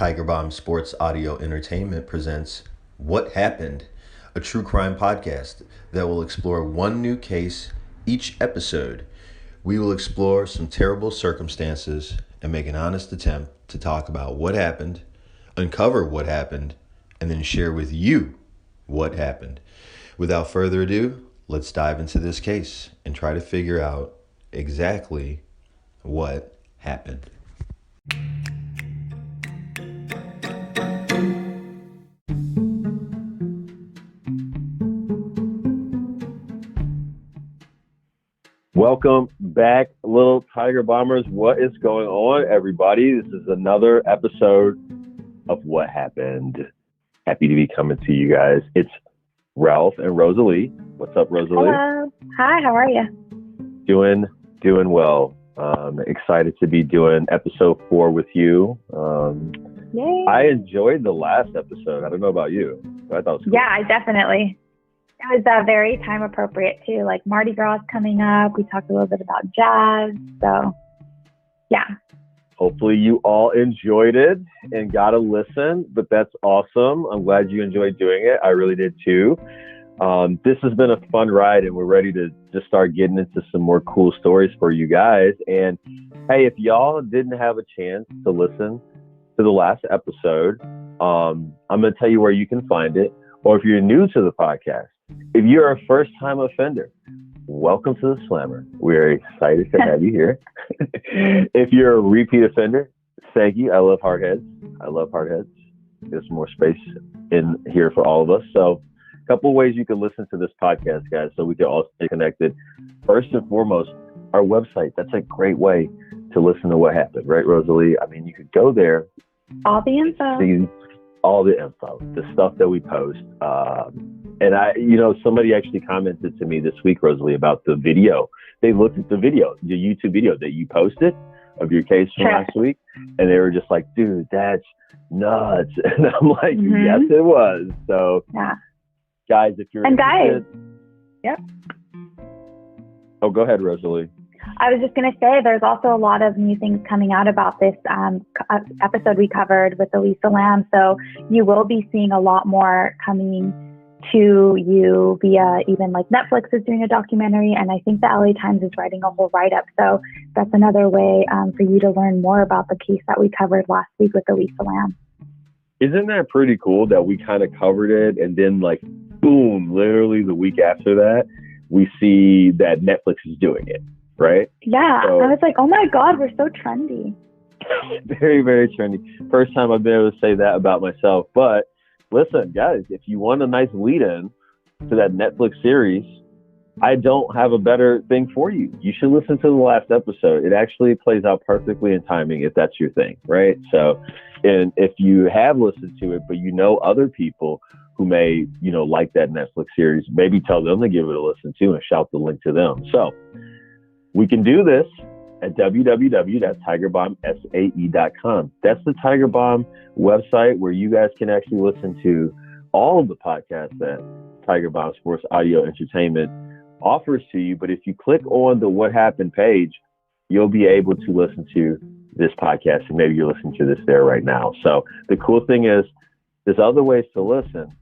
Tiger Bomb Sports Audio Entertainment presents What Happened, a true crime podcast that will explore one new case each episode. We will explore some terrible circumstances and make an honest attempt to talk about what happened, uncover what happened, and then share with you what happened. Without further ado, let's dive into this case and try to figure out exactly what happened. Welcome back, little Tiger Bombers. What is going on, everybody? This is another episode of What Happened. Happy to be coming to you guys. It's Ralph and Rosalie. What's up, Rosalie? Hello. Hi, how are you? Doing well. Excited to be doing episode 4 with you. Yay. I enjoyed the last episode. I don't know about you, but I thought it was cool. Yeah, I definitely. It was very time appropriate too. Like Mardi Gras coming up. We talked a little bit about jazz. So, yeah. Hopefully you all enjoyed it and got to listen, but that's awesome. I'm glad you enjoyed doing it. I really did too. This has been a fun ride and we're ready to just start getting into some more cool stories for you guys. And hey, if y'all didn't have a chance to listen to the last episode, I'm going to tell you where you can find it. Or if you're new to the podcast, if you're a first-time offender, welcome to the Slammer. We're excited to have you here. If you're a repeat offender, thank you. I love hardheads. There's more space in here for all of us. So a couple of ways you can listen to this podcast, guys, so we can all stay connected. First and foremost, our website. That's a great way to listen to what happened, right, Rosalie? I mean, you could go there. All the info. See all the info, the stuff that we post. And somebody actually commented to me this week, Rosalie, about the video. They looked at the video, the YouTube video that you posted of your case from last week. And they were just like, dude, that's nuts. And I'm like, yes, it was. So, guys, if you're interested. Yep. Oh, go ahead, Rosalie. I was just going to say there's also a lot of new things coming out about this episode we covered with Elisa Lam. So you will be seeing a lot more coming to you via even like Netflix is doing a documentary. And I think the LA Times is writing a whole write-up. So that's another way for you to learn more about the case that we covered last week with Elisa Lam. Isn't that pretty cool that we kind of covered it and then like, boom, literally the week after that, we see that Netflix is doing it. Right? Yeah. So, I was like, oh my God, we're so trendy. Very, very trendy. First time I've been able to say that about myself. But listen, guys, if you want a nice lead in to that Netflix series, I don't have a better thing for you. You should listen to the last episode. It actually plays out perfectly in timing if that's your thing, right? So, and if you have listened to it, but you know other people who may, like that Netflix series, maybe tell them to give it a listen too and shout the link to them. So, we can do this at www.tigerbombsae.com. That's the Tiger Bomb website where you guys can actually listen to all of the podcasts that Tiger Bomb Sports Audio Entertainment offers to you. But if you click on the What Happened page, you'll be able to listen to this podcast. And maybe you're listening to this there right now. So the cool thing is there's other ways to listen.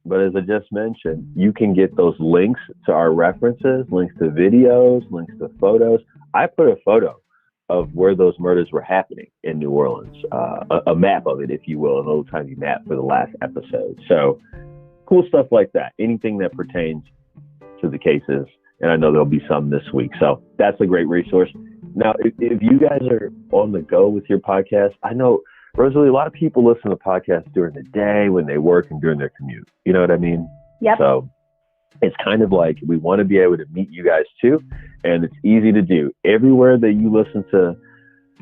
But as I just mentioned, you can get those links to our references, links to videos, links to photos. I put a photo of where those murders were happening in New Orleans, a map of it, if you will, an old-timey map for the last episode. So cool stuff like that, anything that pertains to the cases. And I know there'll be some this week. So that's a great resource. Now, if you guys are on the go with your podcast, I know, Rosalie, a lot of people listen to podcasts during the day when they work and during their commute. You know what I mean? Yep. So it's kind of like we want to be able to meet you guys too. And it's easy to do. Everywhere that you listen to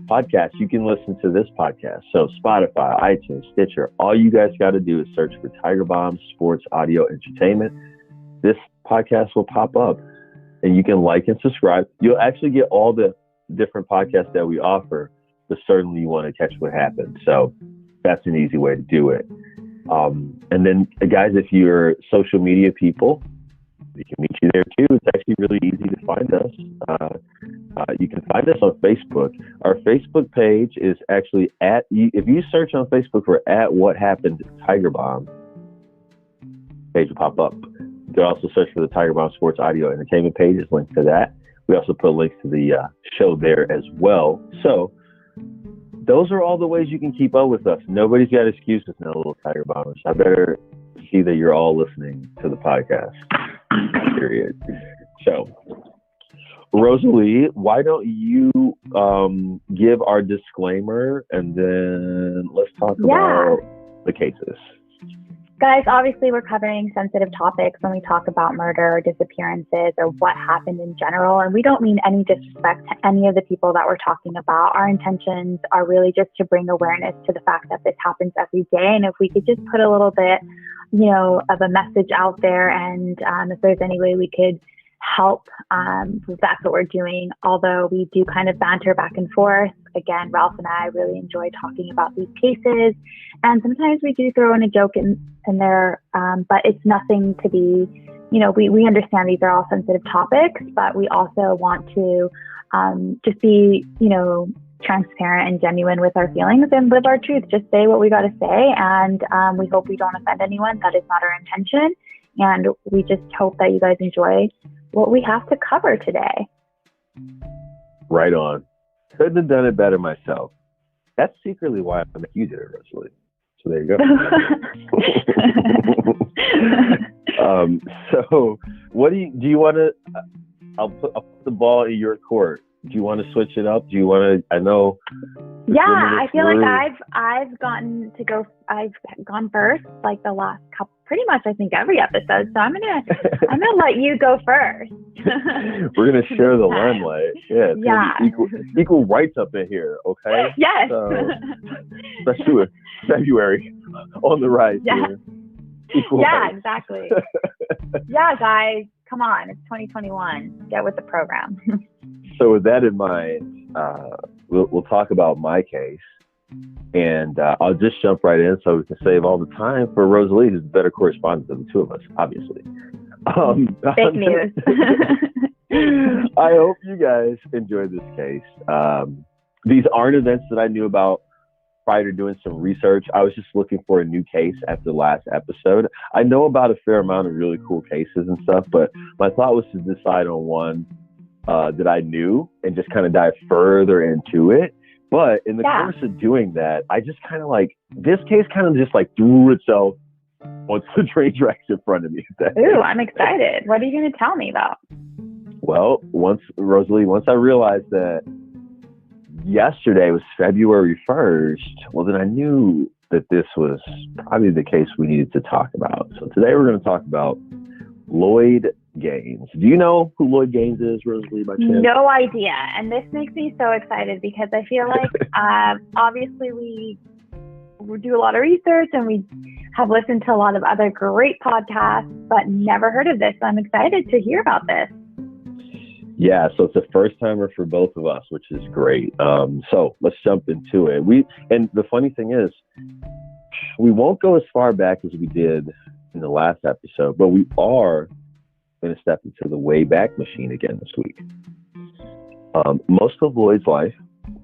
podcasts, you can listen to this podcast. So Spotify, iTunes, Stitcher, all you guys got to do is search for Tiger Bomb Sports Audio Entertainment. This podcast will pop up and you can like and subscribe. You'll actually get all the different podcasts that we offer. But certainly you want to catch what happened. So that's an easy way to do it. And then, guys, if you're social media people, we can meet you there too. It's actually really easy to find us. You can find us on Facebook. Our Facebook page is actually if you search on Facebook for @What Happened Tiger Bomb, page will pop up. You can also search for the Tiger Bomb Sports Audio Entertainment page. It's linked to that. We also put links to the show there as well. So those are all the ways you can keep up with us. Nobody's got excuses now, little Tiger Bombers. I better see that you're all listening to the podcast. Period. So, Rosalie, why don't you give our disclaimer, and then let's talk about the cases. Guys, obviously we're covering sensitive topics when we talk about murder or disappearances or what happened in general. And we don't mean any disrespect to any of the people that we're talking about. Our intentions are really just to bring awareness to the fact that this happens every day. And if we could just put a little bit, of a message out there, and if there's any way we could help, that's what we're doing. Although we do kind of banter back and forth. Again, Ralph and I really enjoy talking about these cases, and sometimes we do throw in a joke in there, but it's nothing to be, we understand these are all sensitive topics, but we also want to just be, transparent and genuine with our feelings and live our truth. Just say what we got to say, and we hope we don't offend anyone. That is not our intention, and we just hope that you guys enjoy what we have to cover today. Right on. Couldn't have done it better myself. That's secretly why I make you did it, Rosalie. So there you go. So what do you want to, I'll put the ball in your court. Do you want to switch it up? Do you want to, I know. Yeah, I feel like I've gone first, like the last couple, pretty much I think every episode. So I'm gonna let you go first. We're gonna share the limelight. Yeah. Equal rights up in here, okay? Yes. Especially with February on the rise here. Equal rights. Exactly. Yeah, guys, come on, it's 2021. Get with the program. So with that in mind, we'll talk about my case, and I'll just jump right in so we can save all the time for Rosalie, who's the better correspondent than the two of us, obviously. Fake news. I hope you guys enjoyed this case. These aren't events that I knew about prior to doing some research. I was just looking for a new case after the last episode. I know about a fair amount of really cool cases and stuff, but my thought was to decide on one that I knew and just kind of dive further into it. But in the course of doing that, I just kind of this case kind of just threw itself onto the train tracks in front of me. Ooh, I'm excited. What are you going to tell me about? Well, once I realized that yesterday was February 1st, well, then I knew that this was probably the case we needed to talk about. So today we're going to talk about Lloyd Gaines. Do you know who Lloyd Gaines is, Rosalie, by chance? No idea. And this makes me so excited because I feel like obviously we do a lot of research and we have listened to a lot of other great podcasts, but never heard of this. So I'm excited to hear about this. Yeah, so it's a first timer for both of us, which is great. So let's jump into it. And the funny thing is, we won't go as far back as we did in the last episode, but we are going to step into the Wayback Machine again this week. Most of Lloyd's life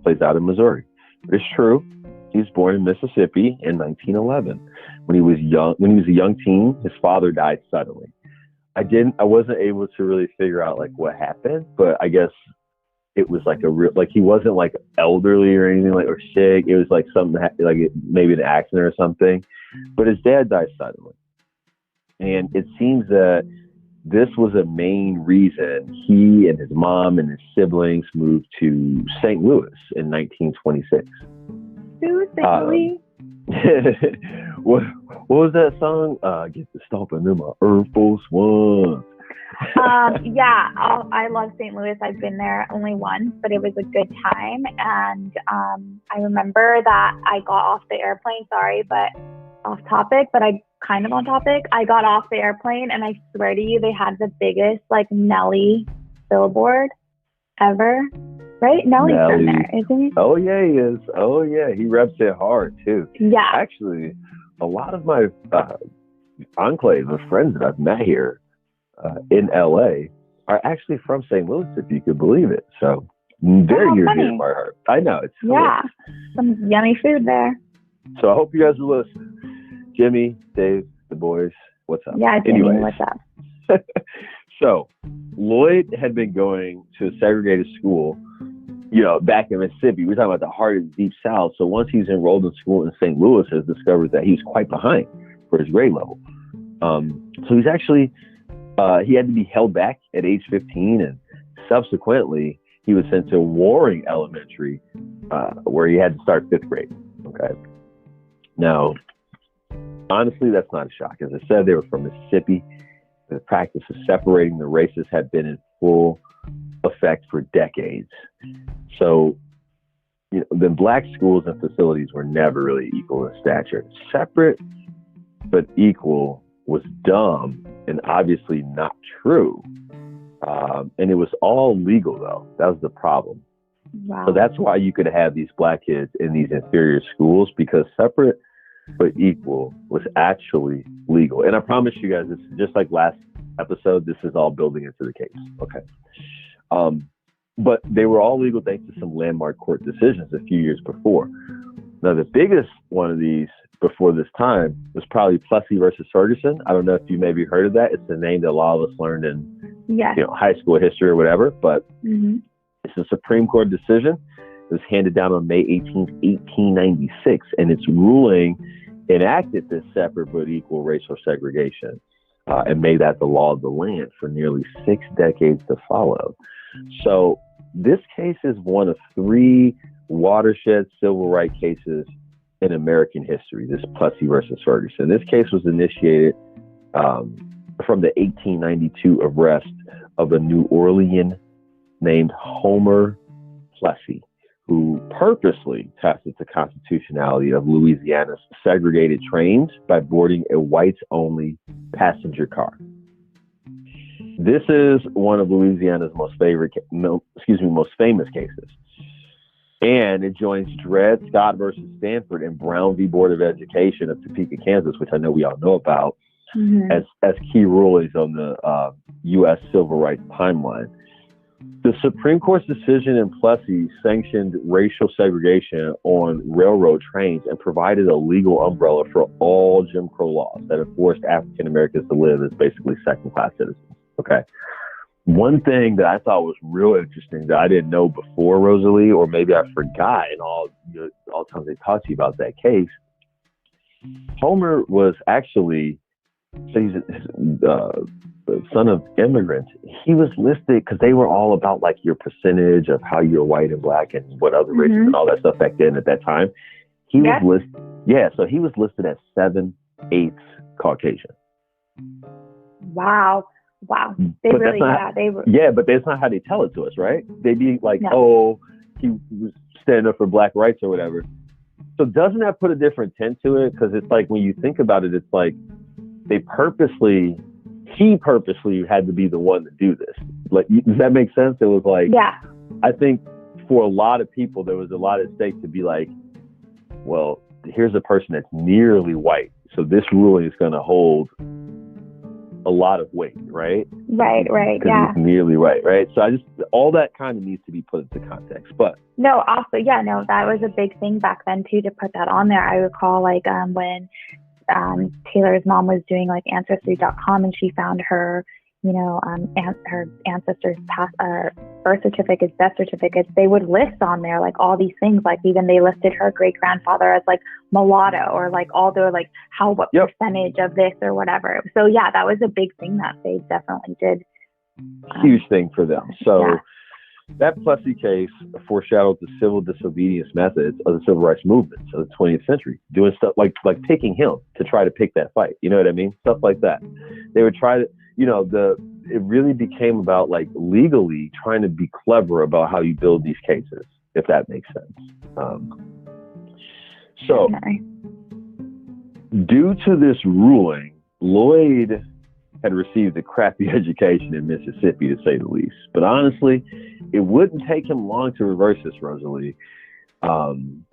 plays out in Missouri. But it's true, he was born in Mississippi in 1911. When he was a young teen, his father died suddenly. I wasn't able to really figure out what happened, but I guess it was he wasn't elderly or anything or sick. It was something maybe an accident or something, but his dad died suddenly. And it seems that this was a main reason he and his mom and his siblings moved to St. Louis in 1926. Who's St. Louis? What was that song? Get the stomping in my Air Force One. I love St. Louis. I've been there only once, but it was a good time. And I remember that I got off the airplane. Sorry, but off topic, but I kind of on topic. I got off the airplane and I swear to you, they had the biggest Nelly billboard ever. Right? Nelly's from there, isn't he? Oh yeah, he is. Oh yeah, he reps it hard too. Yeah. Actually, a lot of my enclave of friends that I've met here in LA are actually from St. Louis, if you could believe it. So Very Oh, near funny. to my heart. I know. It's Yeah. hilarious. Some yummy food there. So I hope you guys are listening. Jimmy, Dave, the boys, what's up? Yeah, Jimmy, Anyways. what's up? So Lloyd had been going to a segregated school, back in Mississippi. We're talking about the heart of the Deep South. So once he's enrolled in school in St. Louis, has discovered that he's quite behind for his grade level. So he's actually, he had to be held back at age 15, and subsequently he was sent to Warring Elementary, where he had to start 5th grade. Okay. Now, honestly, that's not a shock. As I said, they were from Mississippi. The practice of separating the races had been in full effect for decades. So, the black schools and facilities were never really equal in stature. Separate but equal was dumb and obviously not true. And it was all legal, though. That was the problem. Wow. So that's why you could have these black kids in these inferior schools, because separate but equal was actually legal. And I promise you guys, this is just like last episode, this is all building into the case. Okay. But they were all legal thanks to some landmark court decisions a few years before. Now, the biggest one of these before this time was probably Plessy versus Ferguson. I don't know if you maybe heard of that. It's the name that a lot of us learned in high school history or whatever. But it's a Supreme Court decision. It was handed down on May 18th, 1896, and its ruling enacted this separate but equal racial segregation and made that the law of the land for nearly 6 decades to follow. So this case is one of 3 watershed civil rights cases in American history, this Plessy versus Ferguson. This case was initiated from the 1892 arrest of a New Orleanian named Homer Plessy, who purposely tested the constitutionality of Louisiana's segregated trains by boarding a whites-only passenger car. This is one of Louisiana's most famous cases. And it joins Dred Scott versus Stanford and Brown v. Board of Education of Topeka, Kansas, which I know we all know about, as key rulings on the U.S. civil rights timeline. The Supreme Court's decision in Plessy sanctioned racial segregation on railroad trains and provided a legal umbrella for all Jim Crow laws that enforced African Americans to live as basically second-class citizens. Okay. One thing that I thought was real interesting that I didn't know before, Rosalie, or maybe I forgot in all times they talked to you about that case, Homer was actually, so he's the son of immigrants. He was listed because they were all about like your percentage of how you're white and black and what other races and all that stuff back then at that time. He was listed, so he was listed as 7/8 Caucasian. Wow. They but really, they were. Yeah, but that's not how they tell it to us, right? They'd be like, he was standing up for black rights or whatever. So doesn't that put a different tint to it? Because it's like, when you think about it, it's like he purposely had to be the one to do this. Like, does that make sense? It was like, I think for a lot of people, there was a lot at stake to be like, well, here's a person that's nearly white. So this ruling is going to hold a lot of weight, right? Right, yeah. He's nearly white, right? So all that kind of needs to be put into context. But that was a big thing back then too, to put that on there. I recall when Taylor's mom was doing like Ancestry.com, and she found her, her ancestors' birth certificates, death certificates. They would list on there like all these things, like even they listed her great grandfather as like mulatto, or like all their like what percentage of this or whatever. So that was a big thing that they definitely did. Huge thing for them. So that Plessy case foreshadowed the civil disobedience methods of the civil rights movement of the 20th century, doing stuff like picking him to try to pick that fight. You know what I mean? Stuff like that. They would try to, it really became about like legally trying to be clever about how you build these cases, if that makes sense. So due to this ruling, Lloyd had received a crappy education in Mississippi, to say the least. But honestly, it wouldn't take him long to reverse this, Rosalie. And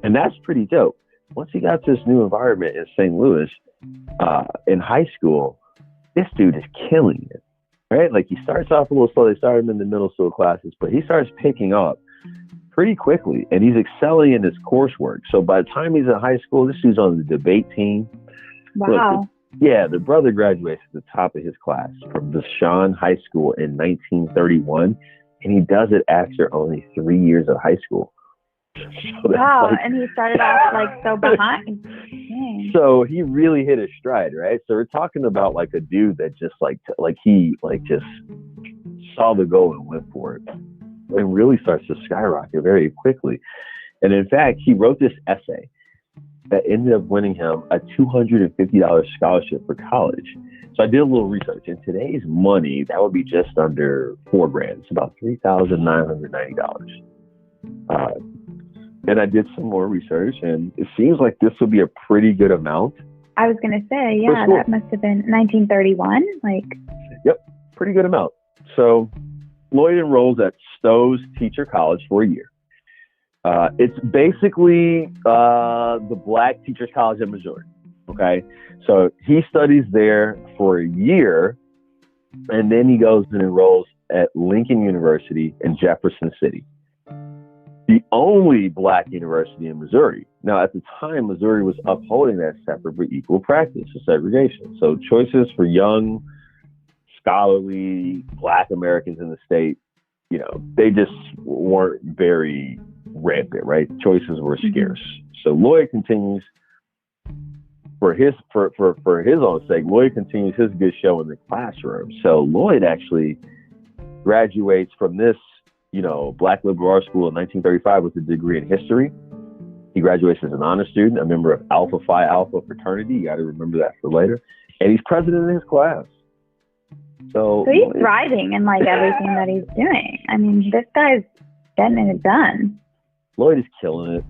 that's pretty dope. Once he got to this new environment in St. Louis, in high school, this dude is killing it. right? Like he starts off a little slow. They start him in the middle school classes, but he starts picking up pretty quickly, and he's excelling in his coursework. So by the time he's in high school, this dude's on the debate team. Wow. Look, the brother graduates at the top of his class from Vashon High School in 1931, and he does it after only 3 years of high school. So wow, like, and he started off like so behind. Dang. So he really hit his stride, right? So we're talking about like a dude that just he just saw the goal and went for it, and really starts to skyrocket very quickly. And in fact, he wrote this essay that ended up winning him a $250 scholarship for college. So I did a little research. In today's money, that would be just under $4,000. It's about $3,990. And I did some more research, and it seems like this would be a pretty good amount. I was going to say, yeah, that must have been 1931. Yep, pretty good amount. So Lloyd enrolls at Stowe's Teacher College for a year. It's basically the Black Teachers College in Missouri. Okay, so he studies there for a year, and then he goes and enrolls at Lincoln University in Jefferson City, the only Black university in Missouri. Now, at the time, Missouri was upholding that separate but equal practice of segregation. So choices for young, scholarly Black Americans in the state, they just weren't very rampant, right? Choices were scarce. So Lloyd continues, for his own sake, Lloyd continues his good show in the classroom. So Lloyd actually graduates from this Black liberal arts school in 1935 with a degree in history. He graduates as an honor student, a member of Alpha Phi Alpha fraternity. You got to remember that for later. And he's president of his class. So he's thriving in like everything that he's doing. I mean, this guy's getting it done. Lloyd is killing it.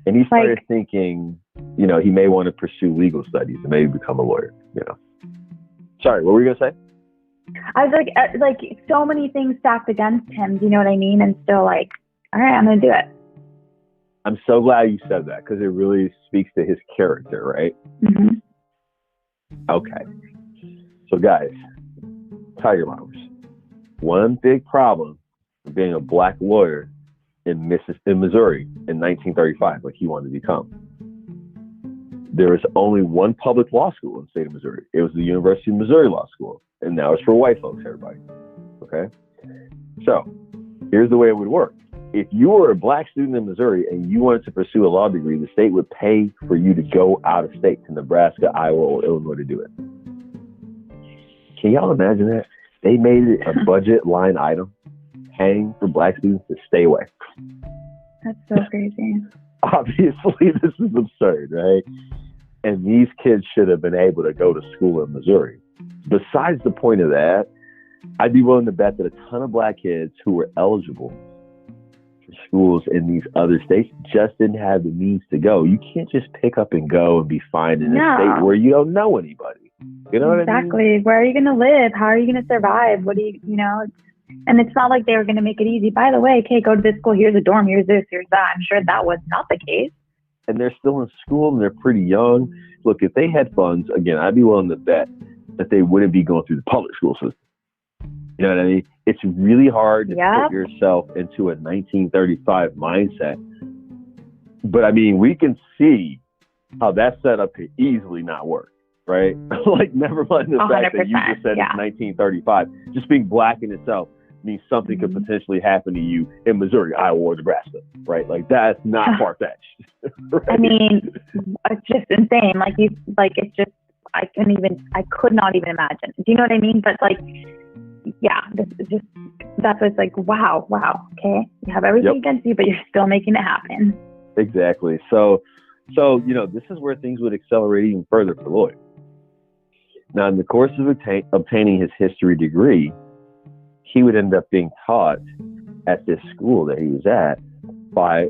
And he started thinking, he may want to pursue legal studies and maybe become a lawyer, Sorry, what were you going to say? I was like so many things stacked against him, do you know what I mean? And still like, all right, I'm going to do it. I'm so glad you said that because it really speaks to his character, right? Mm-hmm. Okay. So guys, Tiger Bombers, one big problem with being a Black lawyer in Missouri in 1935, like he wanted to become. There was only one public law school in the state of Missouri. It was the University of Missouri Law School. And now it's for white folks, everybody. Okay? So here's the way it would work. If you were a Black student in Missouri and you wanted to pursue a law degree, the state would pay for you to go out of state to Nebraska, Iowa, or Illinois to do it. Can y'all imagine that? They made it a budget line item, paying for Black students to stay away. That's so crazy. Obviously, this is absurd, right? And these kids should have been able to go to school in Missouri. Besides the point of that, I'd be willing to bet that a ton of Black kids who were eligible for schools in these other states just didn't have the means to go. You can't just pick up and go and be fine in a state where you don't know anybody. You know what I mean? Exactly. Where are you going to live? How are you going to survive? What do you, and it's not like they were going to make it easy. By the way, okay, go to this school. Here's a dorm. Here's this. Here's that. I'm sure that was not the case. And they're still in school and they're pretty young. Look, if they had funds, again, I'd be willing to bet that they wouldn't be going through the public school system. You know what I mean? It's really hard to put yourself into a 1935 mindset. But I mean, we can see how that setup could easily not work, right? Like, never mind the fact that you just said it's 1935. Just being Black in itself means something could potentially happen to you in Missouri, Iowa, or Nebraska, right? Like, that's not far-fetched. Right? I mean, it's just insane. It's just, I could not even imagine. Do you know what I mean? But this is just, that's what's like, wow, okay. You have everything against you, but you're still making it happen. Exactly. So, this is where things would accelerate even further for Lloyd. Now, in the course of obtaining his history degree, he would end up being taught at this school that he was at by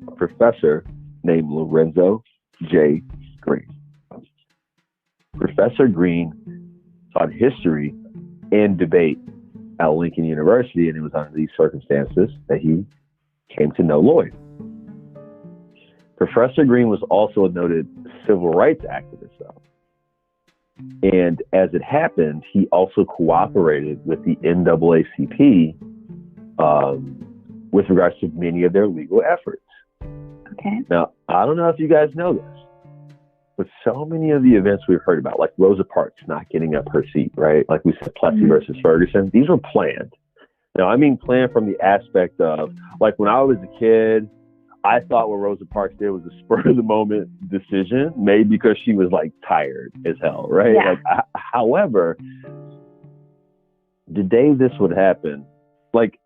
a professor named Lorenzo J. Green. Professor Green taught history and debate at Lincoln University, and it was under these circumstances that he came to know Lloyd. Professor Green was also a noted civil rights activist, though. And as it happened, he also cooperated with the NAACP with regards to many of their legal efforts. Okay. Now, I don't know if you guys know this, but so many of the events we've heard about, like Rosa Parks not getting up her seat, right? Like we said, Plessy versus Ferguson, these were planned. Now, I mean planned from the aspect of, like when I was a kid, I thought what Rosa Parks did was a spur of the moment decision made because she was like tired as hell, right? Yeah. Like, however, the day this would happen, like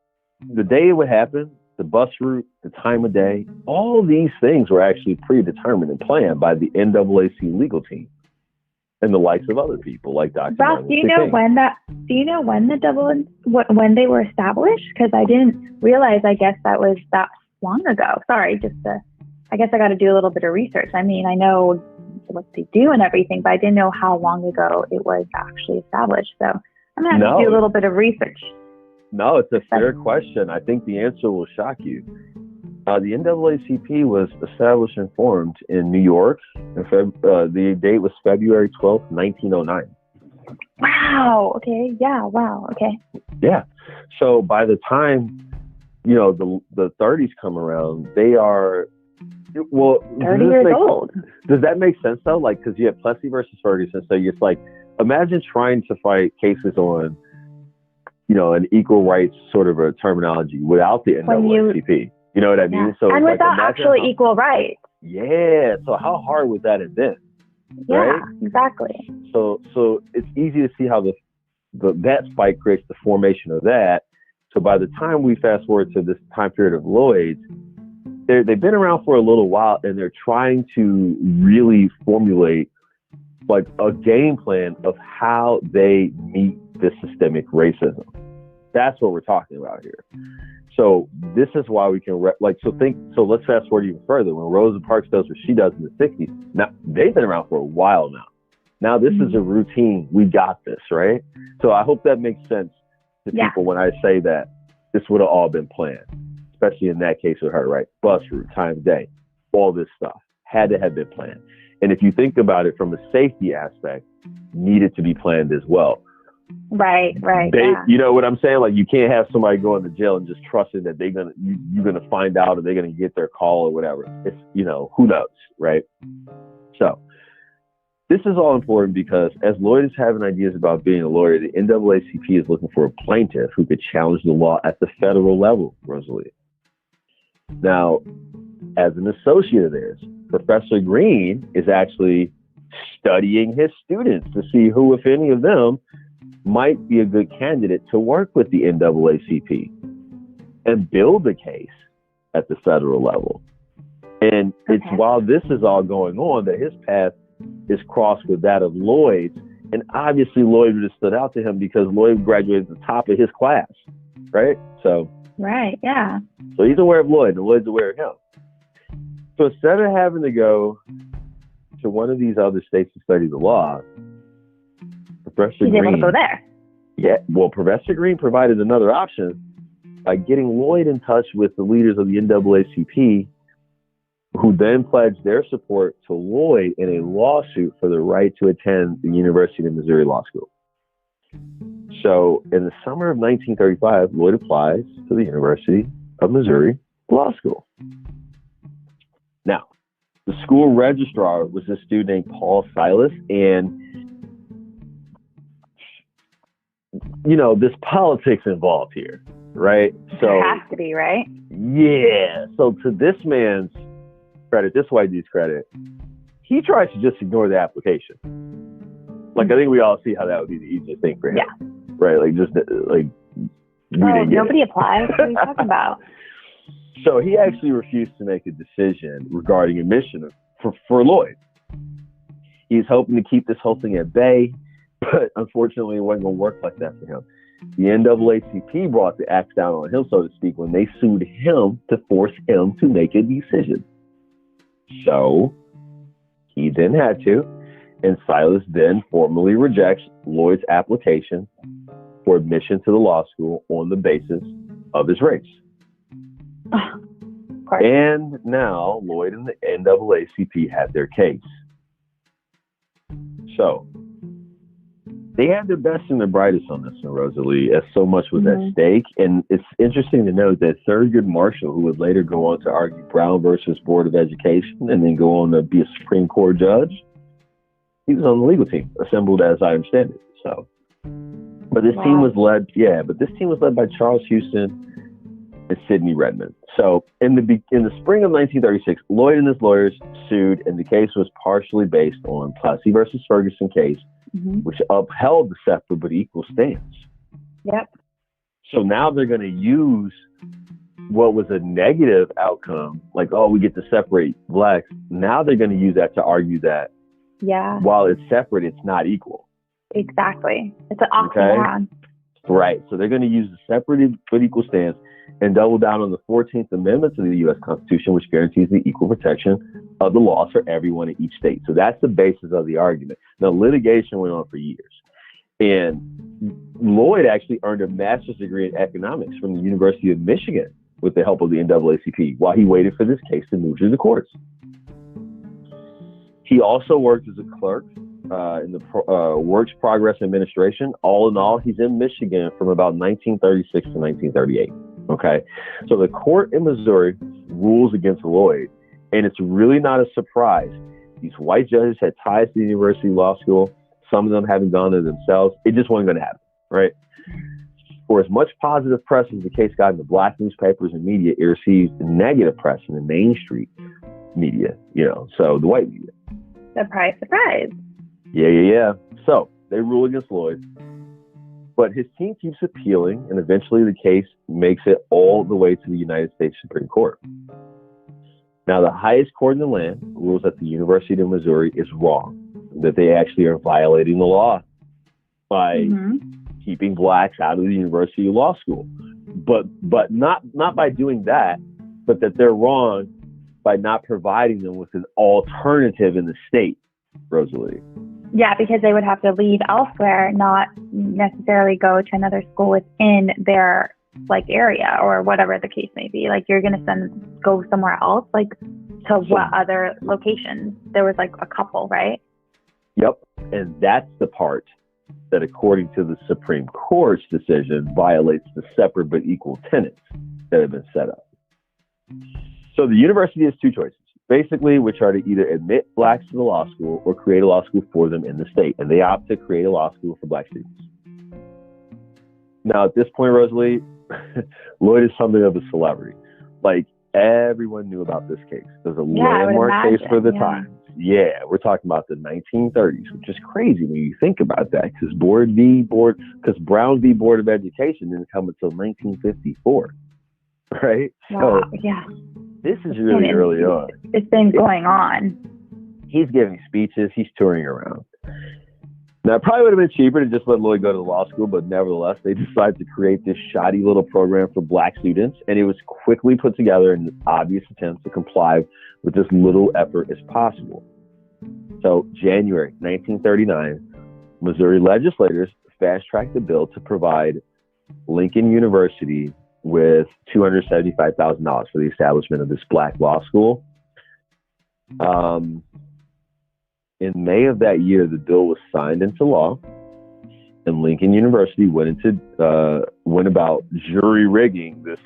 the day it would happen, the bus route, the time of day, all these things were actually predetermined and planned by the NAAC legal team and the likes of other people like Dr. Ralph, Martin do you Luther know King. when when they were established? Because I didn't realize, I guess that was that long ago. Sorry, I guess I got to do a little bit of research. I mean, I know what they do and everything, but I didn't know how long ago it was actually established. So I'm going to have to do a little bit of research. No, it's a fair question. I think the answer will shock you. The NAACP was established and formed in New York. The date was February 12th, 1909. Wow. Okay. Yeah. Wow. Okay. Yeah. So by the time, the 30s come around, they are, 30 years old. Does that make sense though? Like, because you have Plessy versus Ferguson. So it's like, imagine trying to fight cases on, an equal rights sort of a terminology without the NAACP. You know what I mean? Yeah. So and without actually equal rights. Yeah. So how hard was that event? Yeah, right? Exactly. So it's easy to see how that fight creates the formation of that. So by the time we fast forward to this time period of Lloyd's, they've been around for a little while, and they're trying to really formulate like a game plan of how they meet this systemic racism. That's what we're talking about here. So this is why we can so let's fast forward even further. When Rosa Parks does what she does in the 60s, now they've been around for a while now. Now this is a routine. We got this, right? So I hope that makes sense to people when I say that this would have all been planned, especially in that case with her, right? Bus route, time of day, all this stuff had to have been planned. And if you think about it from a safety aspect, needed to be planned as well. Right. You know what I'm saying? Like you can't have somebody going to jail and just trusting that you're gonna find out or they're gonna get their call or whatever. It's who knows, right? So this is all important because as Lloyd is having ideas about being a lawyer, the NAACP is looking for a plaintiff who could challenge the law at the federal level, Rosalie. Now, as an associate of theirs, Professor Green is actually studying his students to see who, if any of them, might be a good candidate to work with the NAACP and build the case at the federal level. And it's while this is all going on that his path is crossed with that of Lloyd's. And obviously Lloyd would have stood out to him because Lloyd graduated at the top of his class, right? So right, yeah. So he's aware of Lloyd and Lloyd's aware of him. So instead of having to go to one of these other states to study the law, Professor Green, able to go there. Yeah, well, Professor Green provided another option by getting Lloyd in touch with the leaders of the NAACP, who then pledged their support to Lloyd in a lawsuit for the right to attend the University of Missouri Law School. So in the summer of 1935, Lloyd applies to the University of Missouri Law School. Now, the school registrar was a student named Paul Silas, and there's politics involved here, right? So there has to be, right? Yeah. So to this man's credit, this white dude's credit, he tries to just ignore the application. Like, I think we all see how that would be the easiest thing for him. Yeah. Right? Like, just like, nobody applies. What are you talking about? So he actually refused to make a decision regarding admission for Lloyd. He's hoping to keep this whole thing at bay, but unfortunately it wasn't going to work like that for him. The NAACP brought the axe down on him, so to speak, when they sued him to force him to make a decision. So he then had to, and Silas then formally rejects Lloyd's application for admission to the law school on the basis of his race. And now Lloyd and the NAACP had their case. So They had their best and their brightest on this one, Rosalie, as so much was Mm-hmm. at stake. And it's interesting to note that Thurgood Marshall, who would later go on to argue Brown versus Board of Education and then go on to be a Supreme Court judge, he was on the legal team, assembled as I understand it. So, but this team was led by Charles Houston and Sidney Redmond. So in the spring of 1936, Lloyd and his lawyers sued, and the case was partially based on Plessy versus Ferguson case, Mm-hmm. which upheld the separate but equal stance. Yep. So now they're going to use what was a negative outcome, like, oh, we get to separate blacks. Now they're going to use that to argue that while it's separate, it's not equal. Exactly. It's an oxymoron. Okay? Right. So they're going to use the separate but equal stance and double down on the 14th Amendment to the U.S. Constitution, which guarantees the equal protection of the laws for everyone in each state. So that's the basis of the argument. Now, litigation went on for years. And Lloyd actually earned a master's degree in economics from the University of Michigan with the help of the NAACP while he waited for this case to move through the courts. He also worked as a clerk in the Works Progress Administration. All in all, he's in Michigan from about 1936 to 1938. Okay, so the court in Missouri rules against Lloyd, and it's really not a surprise. These white judges had ties to the University Law School, some of them having gone there themselves. It just wasn't going to happen, right? For as much positive press as the case got in the black newspapers and media, it received negative press in the mainstream media, so the white media. Surprise, surprise. Yeah. So they rule against Lloyd. But his team keeps appealing, and eventually the case makes it all the way to the United States Supreme Court. Now, the highest court in the land rules that the University of Missouri is wrong, that they actually are violating the law by keeping blacks out of the University Law School. But not by doing that, but that they're wrong by not providing them with an alternative in the state, Rosalie. Yeah, because they would have to leave elsewhere, not necessarily go to another school within their area or whatever the case may be. Like, you're going to go somewhere else, to what other locations? There was a couple, right? Yep. And that's the part that, according to the Supreme Court's decision, violates the separate but equal tenets that have been set up. So the university has two choices, basically, which are to either admit blacks to the law school or create a law school for them in the state. And they opt to create a law school for black students. Now, at this point, Rosalie, Lloyd is something of a celebrity. Everyone knew about this case. It was a landmark case for the time. Yeah, we're talking about the 1930s, which is crazy when you think about that, because Brown v. Board of Education didn't come until 1954, right? Wow, so yeah. This is really early on. It's been going on. He's giving speeches. He's touring around. Now, it probably would have been cheaper to just let Lloyd go to law school, but nevertheless, they decided to create this shoddy little program for black students, and it was quickly put together in an obvious attempt to comply with as little effort as possible. So, January 1939, Missouri legislators fast-tracked the bill to provide Lincoln University with $275,000 for the establishment of this black law school. In May of that year, the bill was signed into law, and Lincoln University went about jury rigging this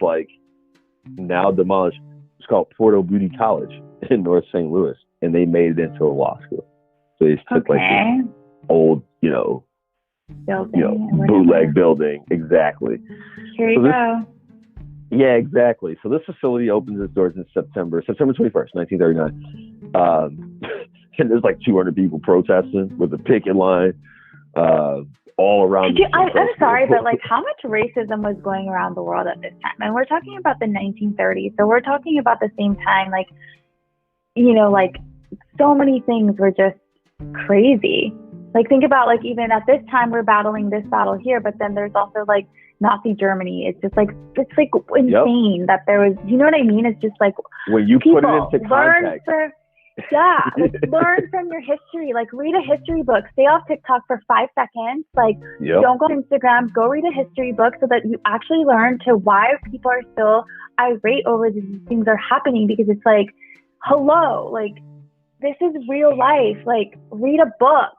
now demolished. It's called Porto Beauty College in North St. Louis, and they made it into a law school. So they just took this old, building, bootleg building. Exactly. Here you go. Yeah, exactly. So this facility opens its doors in September 21st, 1939. And there's 200 people protesting with a picket line all around. I'm sorry, but how much racism was going around the world at this time? And we're talking about the 1930s. So we're talking about the same time, so many things were just crazy. Think about even at this time, we're battling this battle here, but then there's also Nazi Germany. It's just insane that there was, you know what I mean? It's just when you put it into context. Learn from your history. Read a history book. Stay off TikTok for 5 seconds. Don't go on Instagram. Go read a history book so that you actually learn why people are still irate over these things are happening, because it's hello, this is real life. Read a book.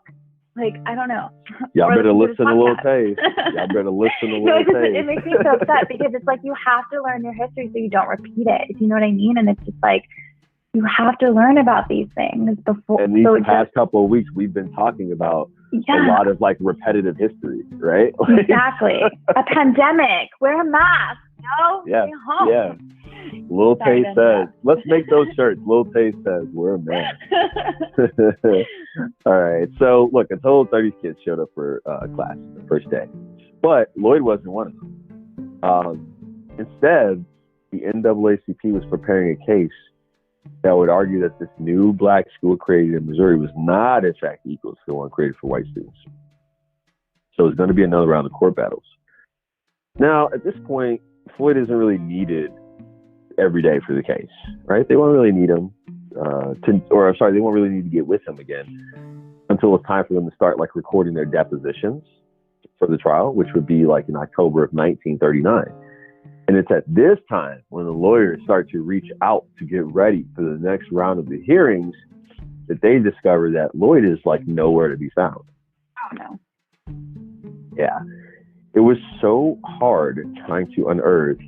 Like, I don't know. Y'all Or better listen to Lil podcast. Tay. Y'all better listen to Lil Tay. It makes me so upset because it's like you have to learn your history so you don't repeat it. Do you know what I mean? And it's just like you have to learn about these things before. And these past couple of weeks, we've been talking about a lot of like repetitive history, right? Exactly. A pandemic. Wear a mask. No. Yeah. Stay home. Yeah. Lil Tay says, let's make those shirts. Lil Tay says, we're a man. All right. So, look, a total of 30 kids showed up for class the first day. But Lloyd wasn't one of them. Instead, the NAACP was preparing a case that would argue that this new black school created in Missouri was not, in fact, equal to the one created for white students. So it's going to be another round of court battles. Now, at this point, Floyd isn't really needed every day for the case, right? They won't really need him they won't really need to get with him again until it's time for them to start like recording their depositions for the trial, which would be like in October of 1939. And it's at this time when the lawyers start to reach out to get ready for the next round of the hearings that they discover that Lloyd is like nowhere to be found. Oh no. Yeah. It was so hard trying to unearth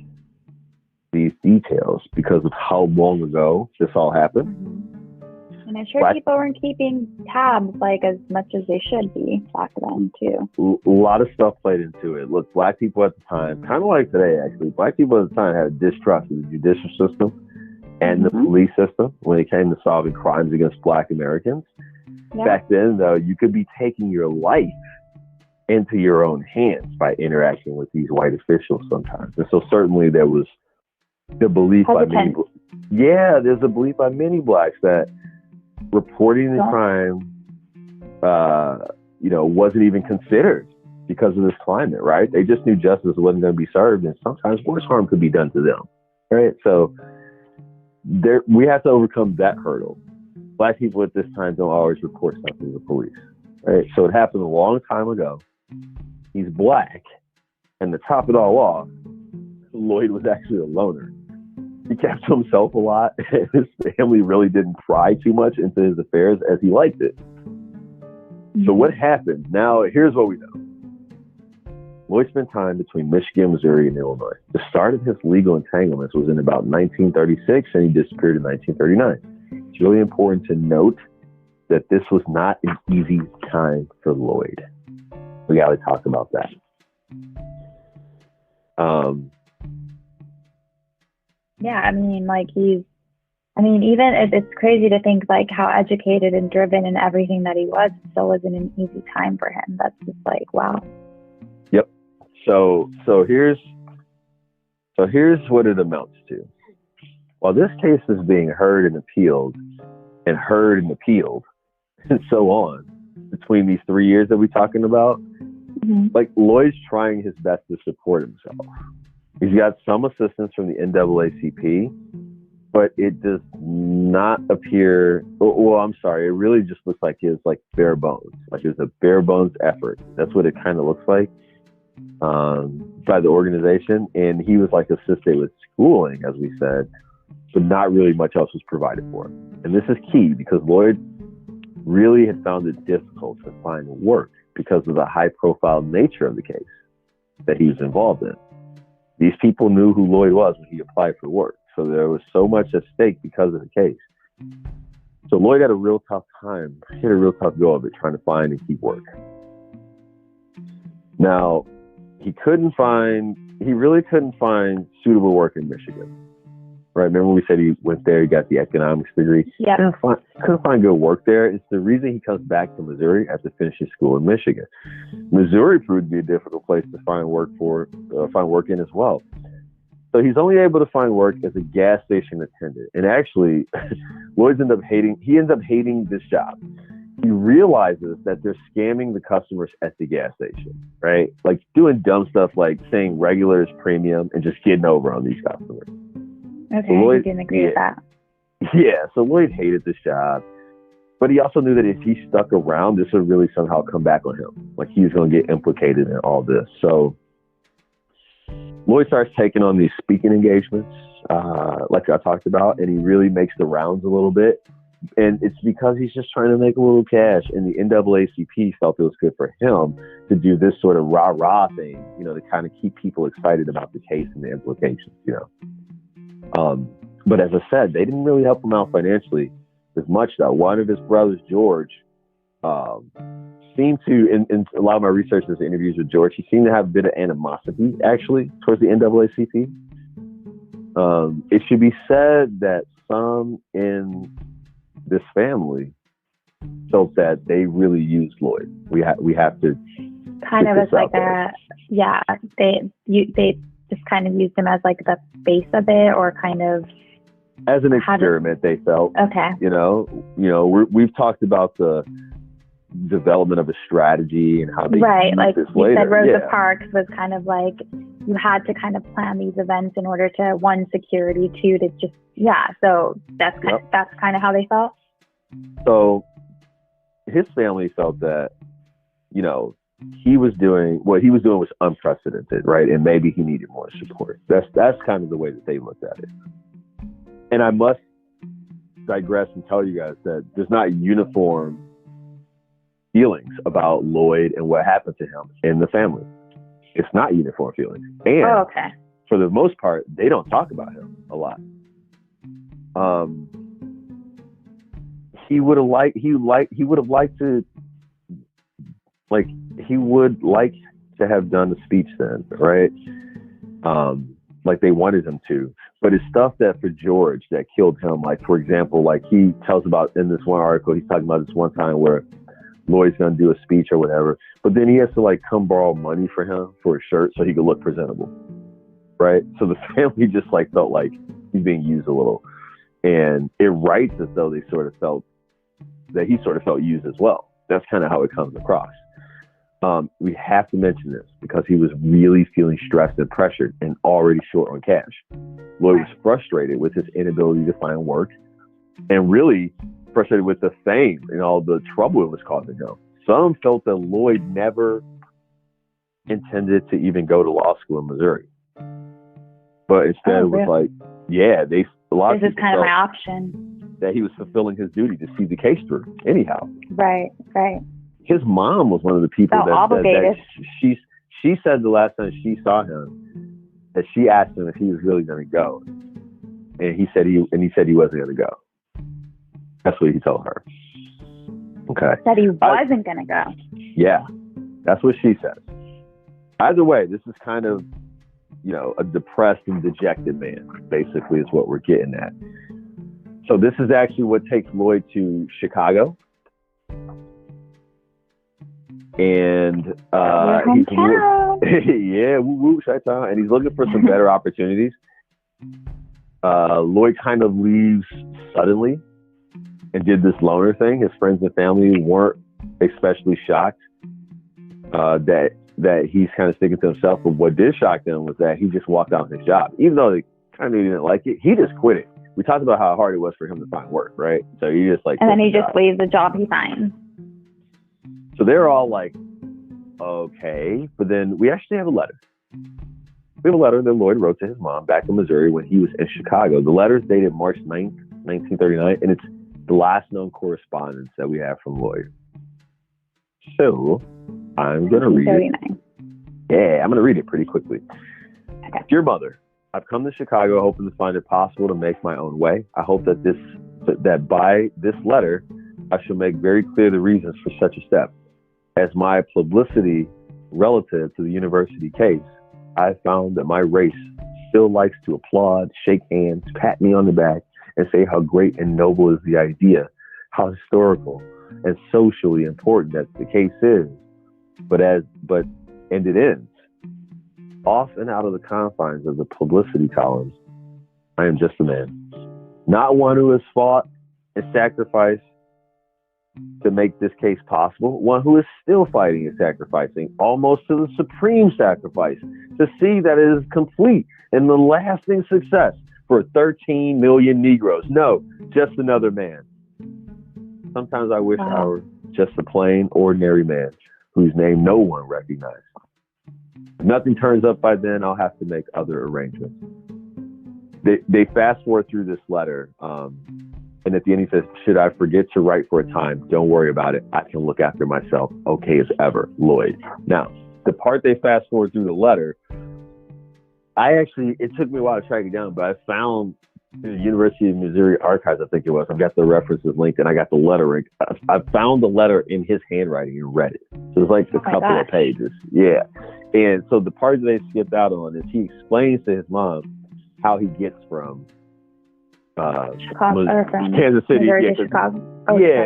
these details because of how long ago this all happened. Mm-hmm. And I'm sure people weren't keeping tabs like as much as they should be back then too. A lot of stuff played into it. Look, black people at the time, kind of like today actually, black people at the time had a distrust of the judicial system and the police system when it came to solving crimes against black Americans. Yeah. Back then, though, you could be taking your life into your own hands by interacting with these white officials sometimes. And so certainly there was the belief by many, there's a belief by many blacks that reporting the crime, wasn't even considered because of this climate, right? They just knew justice wasn't going to be served, and sometimes worse harm could be done to them, right? So we have to overcome that hurdle. Black people at this time don't always report something to the police, right? So it happened a long time ago. He's black, and to top it all off, Lloyd was actually a loner. He kept to himself a lot, and his family really didn't pry too much into his affairs as he liked it. So what happened? Now, here's what we know. Lloyd spent time between Michigan, Missouri, and Illinois. The start of his legal entanglements was in about 1936, and he disappeared in 1939. It's really important to note that this was not an easy time for Lloyd. We got to talk about that. Yeah, I mean, even if it's crazy to think like how educated and driven and everything that he was, it still wasn't an easy time for him. That's just like, wow. Yep. So here's what it amounts to. While this case is being heard and appealed and so on between these 3 years that we're talking about, like Lloyd's trying his best to support himself. He's got some assistance from the NAACP, but it does not appear, it really just looks like his like bare bones. Like it's a bare bones effort. That's what it kind of looks like by the organization. And he was like assisted with schooling, as we said, but not really much else was provided for him. And this is key because Lloyd really had found it difficult to find work because of the high profile nature of the case that he was involved in. These people knew who Lloyd was when he applied for work. So there was so much at stake because of the case. So Lloyd had a real tough time. He had a real tough go of it trying to find and keep work. Now, he really couldn't find suitable work in Michigan. Right? Remember we said he went there, he got the economics degree? Yeah. Couldn't find good work there. It's the reason he comes back to Missouri after finishing school in Michigan. Missouri proved to be a difficult place to find work in as well. So he's only able to find work as a gas station attendant. And actually, Lloyd ends up hating this job. He realizes that they're scamming the customers at the gas station, right? Like doing dumb stuff like saying regular is premium and just getting over on these customers. Okay, so Lloyd didn't agree with that. Yeah, so Lloyd hated this job. But he also knew that if he stuck around, this would really somehow come back on him. Like he was going to get implicated in all this. So Lloyd starts taking on these speaking engagements, like I talked about, and he really makes the rounds a little bit, And it's because he's just trying to make a little cash. And the NAACP felt it was good for him to do this sort of rah-rah thing, to kind of keep people excited about the case and the implications, But as I said, they didn't really help him out financially as much, though. One of his brothers, George, seemed to, in a lot of my research in interviews with George, he seemed to have a bit of animosity, actually, towards the NAACP. It should be said that some in this family felt that they really used Lloyd. We have to kind of as like they just kind of used him as like the base of it, or kind of as an experiment. They felt okay. We've talked about the development of a strategy and how they right, like this you later. said, Rosa Parks was kind of like you had to kind of plan these events in order to, one, security, two, to just so that's kind of how they felt. So his family felt that he was doing what he was doing was unprecedented, right? And maybe he needed more support. That's kind of the way that they looked at it. And I must digress and tell you guys that there's not uniform feelings about Lloyd and what happened to him in the family. It's not uniform feelings. And for the most part, they don't talk about him a lot. He would like to have done the speech then, right? Like they wanted him to. But it's stuff that for George that killed him. Like, for example, like he tells about in this one article, he's talking about this one time where Lloyd's gonna do a speech or whatever, but then he has to like come borrow money for him for a shirt so he could look presentable, right? So the family just like felt like he's being used a little, and it writes as though they sort of felt that he sort of felt used as well. That's kind of how it comes across. We have to mention this because he was really feeling stressed and pressured and already short on cash. Lloyd was frustrated with his inability to find work and really frustrated with the fame and all the trouble it was causing him. Some felt that Lloyd never intended to even go to law school in Missouri, but instead was like, a lot of people this is kind of my option. That he was fulfilling his duty to see the case through anyhow. Right. His mom was one of the people that she said the last time she saw him that she asked him if he was really going to go, and he said he wasn't going to go. That's what he told her. Okay. That he wasn't going to go. Yeah, that's what she said. Either way, this is kind of a depressed and dejected man. Basically, is what we're getting at. So this is actually what takes Lloyd to Chicago. And he's Chi-town, and he's looking for some better opportunities. Lloyd kind of leaves suddenly and did this loner thing. His friends and family weren't especially shocked that he's kind of sticking to himself. But what did shock them was that he just walked out on his job, even though they kind of didn't like it. He just quit it. We talked about how hard it was for him to find work, right? So he just and then he just leaves the job he finds. So they're all like, okay. But then we actually have a letter. We have a letter that Lloyd wrote to his mom back in Missouri when he was in Chicago. The letter is dated March 9th, 1939, and it's the last known correspondence that we have from Lloyd. So I'm going to read it. Yeah, I'm going to read it pretty quickly. Okay. Dear Mother, I've come to Chicago hoping to find it possible to make my own way. I hope that by this letter, I shall make very clear the reasons for such a step. As my publicity relative to the university case, I found that my race still likes to applaud, shake hands, pat me on the back, and say how great and noble is the idea, how historical and socially important that the case is. And it ends. Off and out of the confines of the publicity columns, I am just a man. Not one who has fought and sacrificed to make this case possible. One who is still fighting and sacrificing, almost to the supreme sacrifice, to see that it is complete and the lasting success for 13 million Negroes. No, just another man. Sometimes I wish I were just a plain, ordinary man whose name no one recognized. If nothing turns up by then, I'll have to make other arrangements. They fast forward through this letter, And at the end, he says, should I forget to write for a time? Don't worry about it. I can look after myself. Okay as ever, Lloyd. Now, the part they fast forward through the letter, it took me a while to track it down, but I found in the University of Missouri Archives, I think it was, I've got the references linked, and I got the letter. I found the letter in his handwriting and read it. So it's like a couple of pages. Yeah. And so the part that they skipped out on is he explains to his mom how he gets from Kansas City. Missouri to Chicago.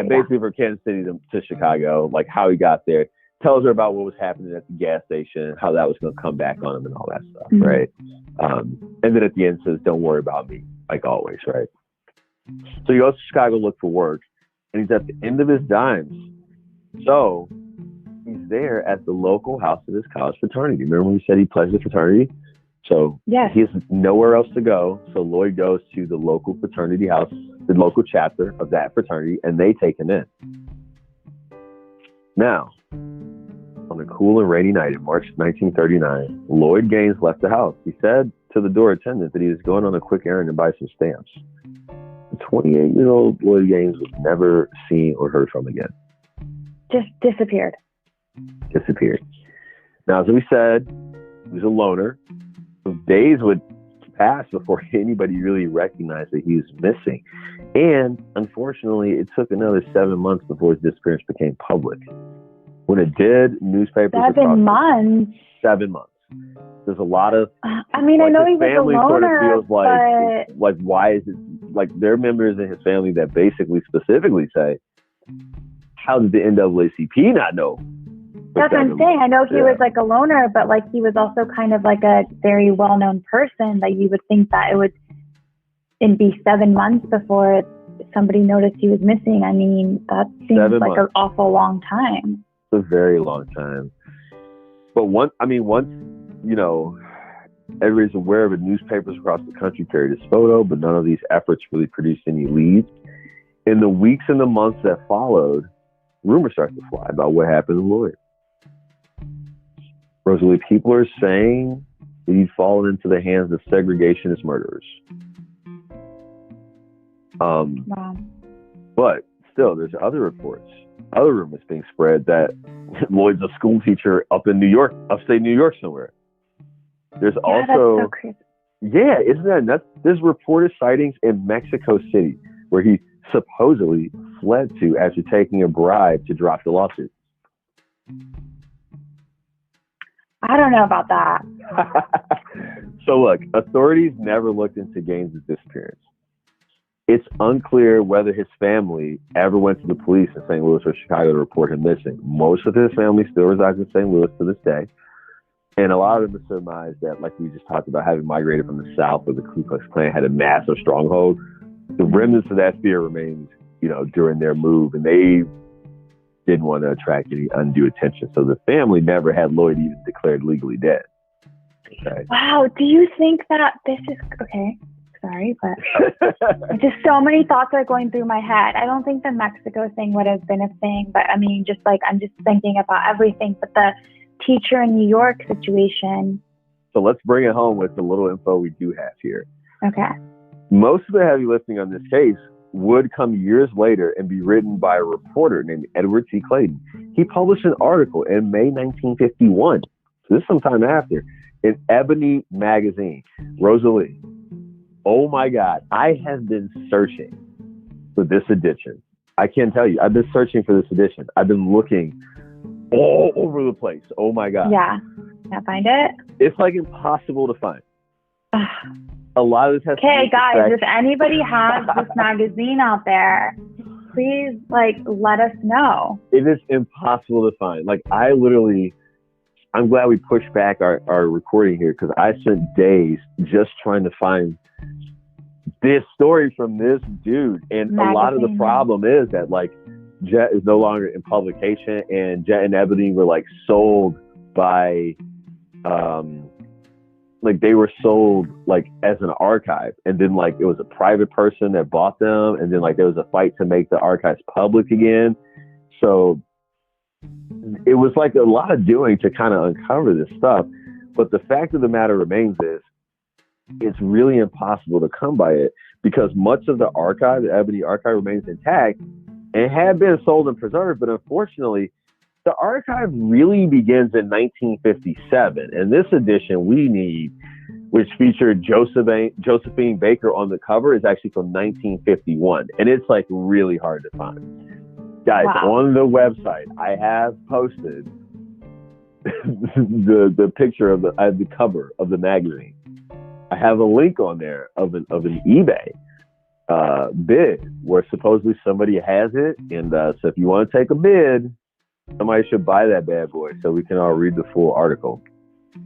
Basically from Kansas City to Chicago, like how he got there. Tells her about what was happening at the gas station, how that was going to come back on him and all that stuff, right? And then at the end says, don't worry about me, like always, right? So he goes to Chicago to look for work, and he's at the end of his dimes. So he's there at the local house of his college fraternity. Remember when we said he pledged the fraternity? So he has nowhere else to go. So Lloyd goes to the local fraternity house, the local chapter of that fraternity, and they take him in. Now, on a cool and rainy night in March 1939, Lloyd Gaines left the house. He said to the door attendant that he was going on a quick errand to buy some stamps. The 28-year-old Lloyd Gaines was never seen or heard from again. Just disappeared. Now, as we said, he was a loner. So days would pass before anybody really recognized that he was missing. And unfortunately, it took another 7 months before his disappearance became public. When it did, newspapers... 7 months? 7 months. There's a lot of... I mean, I know he was a loner, sort of feels but... like, why is it... Like, there are members in his family that basically, specifically say, how did the NAACP not know? That's what I'm saying. I know he was like a loner, but like he was also kind of like a very well-known person that you would think that it would be 7 months before somebody noticed he was missing. I mean, that seems like an awful long time. It's a very long time. But once, you know, everybody's aware of it, newspapers across the country carried his photo, but none of these efforts really produced any leads. In the weeks and the months that followed, rumors started to fly about what happened to Lloyd. Rosalie, people are saying that he'd fallen into the hands of segregationist murderers. Wow. But still, there's other reports, other rumors being spread that Lloyd's a school teacher up in New York, upstate New York somewhere. There's also, that's so crazy. Yeah, isn't that nuts? There's reported sightings in Mexico City where he supposedly fled to after taking a bribe to drop the lawsuit. I don't know about that. So look, authorities never looked into Gaines' disappearance. It's unclear whether his family ever went to the police in St. Louis or Chicago to report him missing. Most of his family still resides in St. Louis to this day. And a lot of them surmise that, like we just talked about, having migrated from the South where the Ku Klux Klan had a massive stronghold, the remnants of that fear remained, you know, during their move, and they didn't want to attract any undue attention. So the family never had Lloyd even declared legally dead. Okay. Wow. Do you think that this is okay? Sorry, but just so many thoughts are going through my head. I don't think the Mexico thing would have been a thing, but I mean, just like I'm just thinking about everything. But the teacher in New York situation. So let's bring it home with the little info we do have here. Okay. Most of the heavy lifting on this case would come years later and be written by a reporter named Edward T. Clayton. He published an article in May 1951, so this is sometime after, in Ebony magazine. Rosalie, oh my God, I have been searching for this edition. I can't tell you, I've been searching for this edition. I've been looking all over the place. Oh my God. Yeah. Can't find it? It's like impossible to find. A lot of this has okay, guys, if anybody has this magazine out there, please let us know. It is impossible to find. I'm glad we pushed back our recording here because I spent days just trying to find this story from this dude. And magazine. A lot of the problem is that Jet is no longer in publication, and Jet and Ebony were sold by they were sold as an archive, and then it was a private person that bought them, and then there was a fight to make the archives public again. So it was a lot of doing to kind of uncover this stuff. But the fact of the matter remains is it's really impossible to come by it because much of the archive, the Ebony archive, remains intact and had been sold and preserved. But unfortunately, the archive really begins in 1957. And this edition we need, which featured Josephine Baker on the cover, is actually from 1951. And it's like really hard to find. Guys, wow. On the website, I have posted the picture of the cover of the magazine. I have a link on there of an eBay bid where supposedly somebody has it. And so if you want to take a bid, somebody should buy that bad boy so we can all read the full article.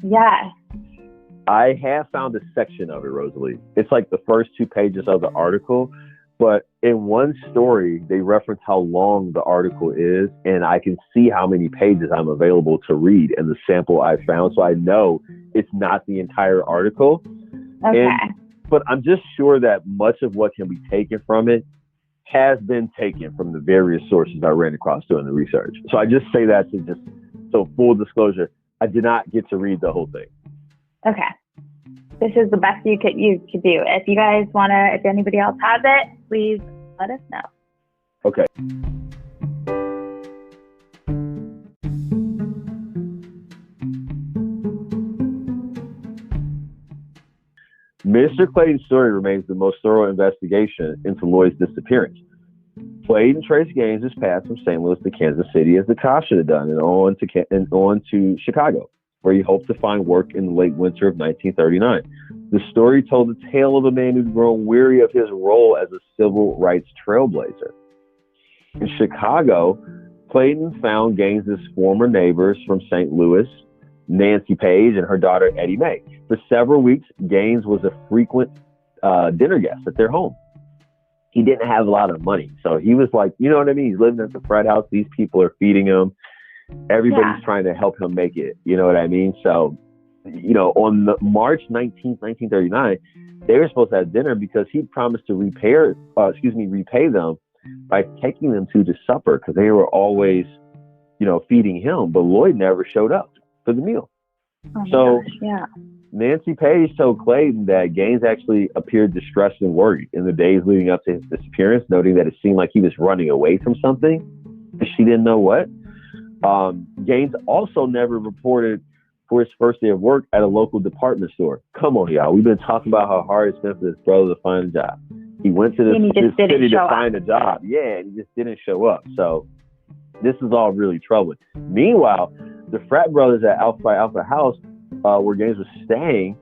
Yes. I have found a section of it, Rosalie. It's like the first 2 pages of the article, but in one story, they reference how long the article is, and I can see how many pages I'm available to read in the sample I found, so I know it's not the entire article. Okay. But I'm just sure that much of what can be taken from it has been taken from the various sources I ran across doing the research. So I just say that so full disclosure, I did not get to read the whole thing. Okay. This is the best you could do. If you guys want to, if anybody else has it, please let us know. Okay. Mr. Clayton's story remains the most thorough investigation into Lloyd's disappearance. Clayton traced Gaines' path from St. Louis to Kansas City as the cops should have done, and on to Chicago, where he hoped to find work in the late winter of 1939. The story told the tale of a man who'd grown weary of his role as a civil rights trailblazer. In Chicago, Clayton found Gaines' former neighbors from St. Louis, Nancy Page and her daughter Eddie Mae. For several weeks, Gaines was a frequent dinner guest at their home. He didn't have a lot of money, so he was like, you know what I mean? He's living at the frat house. These people are feeding him. Everybody's trying to help him make it. You know what I mean? So, on March 19th, 1939, they were supposed to have dinner because he promised to repay them by taking them to the supper because they were always, feeding him. But Lloyd never showed up for the meal. Oh so gosh, yeah. Nancy Page told Clayton that Gaines actually appeared distressed and worried in the days leading up to his disappearance, noting that it seemed like he was running away from something, but she didn't know what. Gaines also never reported for his first day of work at a local department store. Come on, y'all. We've been talking about how hard it's been for his brother to find a job. He went to this city to find a job. Yeah, and he just didn't show up. So this is all really troubling. Meanwhile, the frat brothers at Alpha House, where Gaines was staying,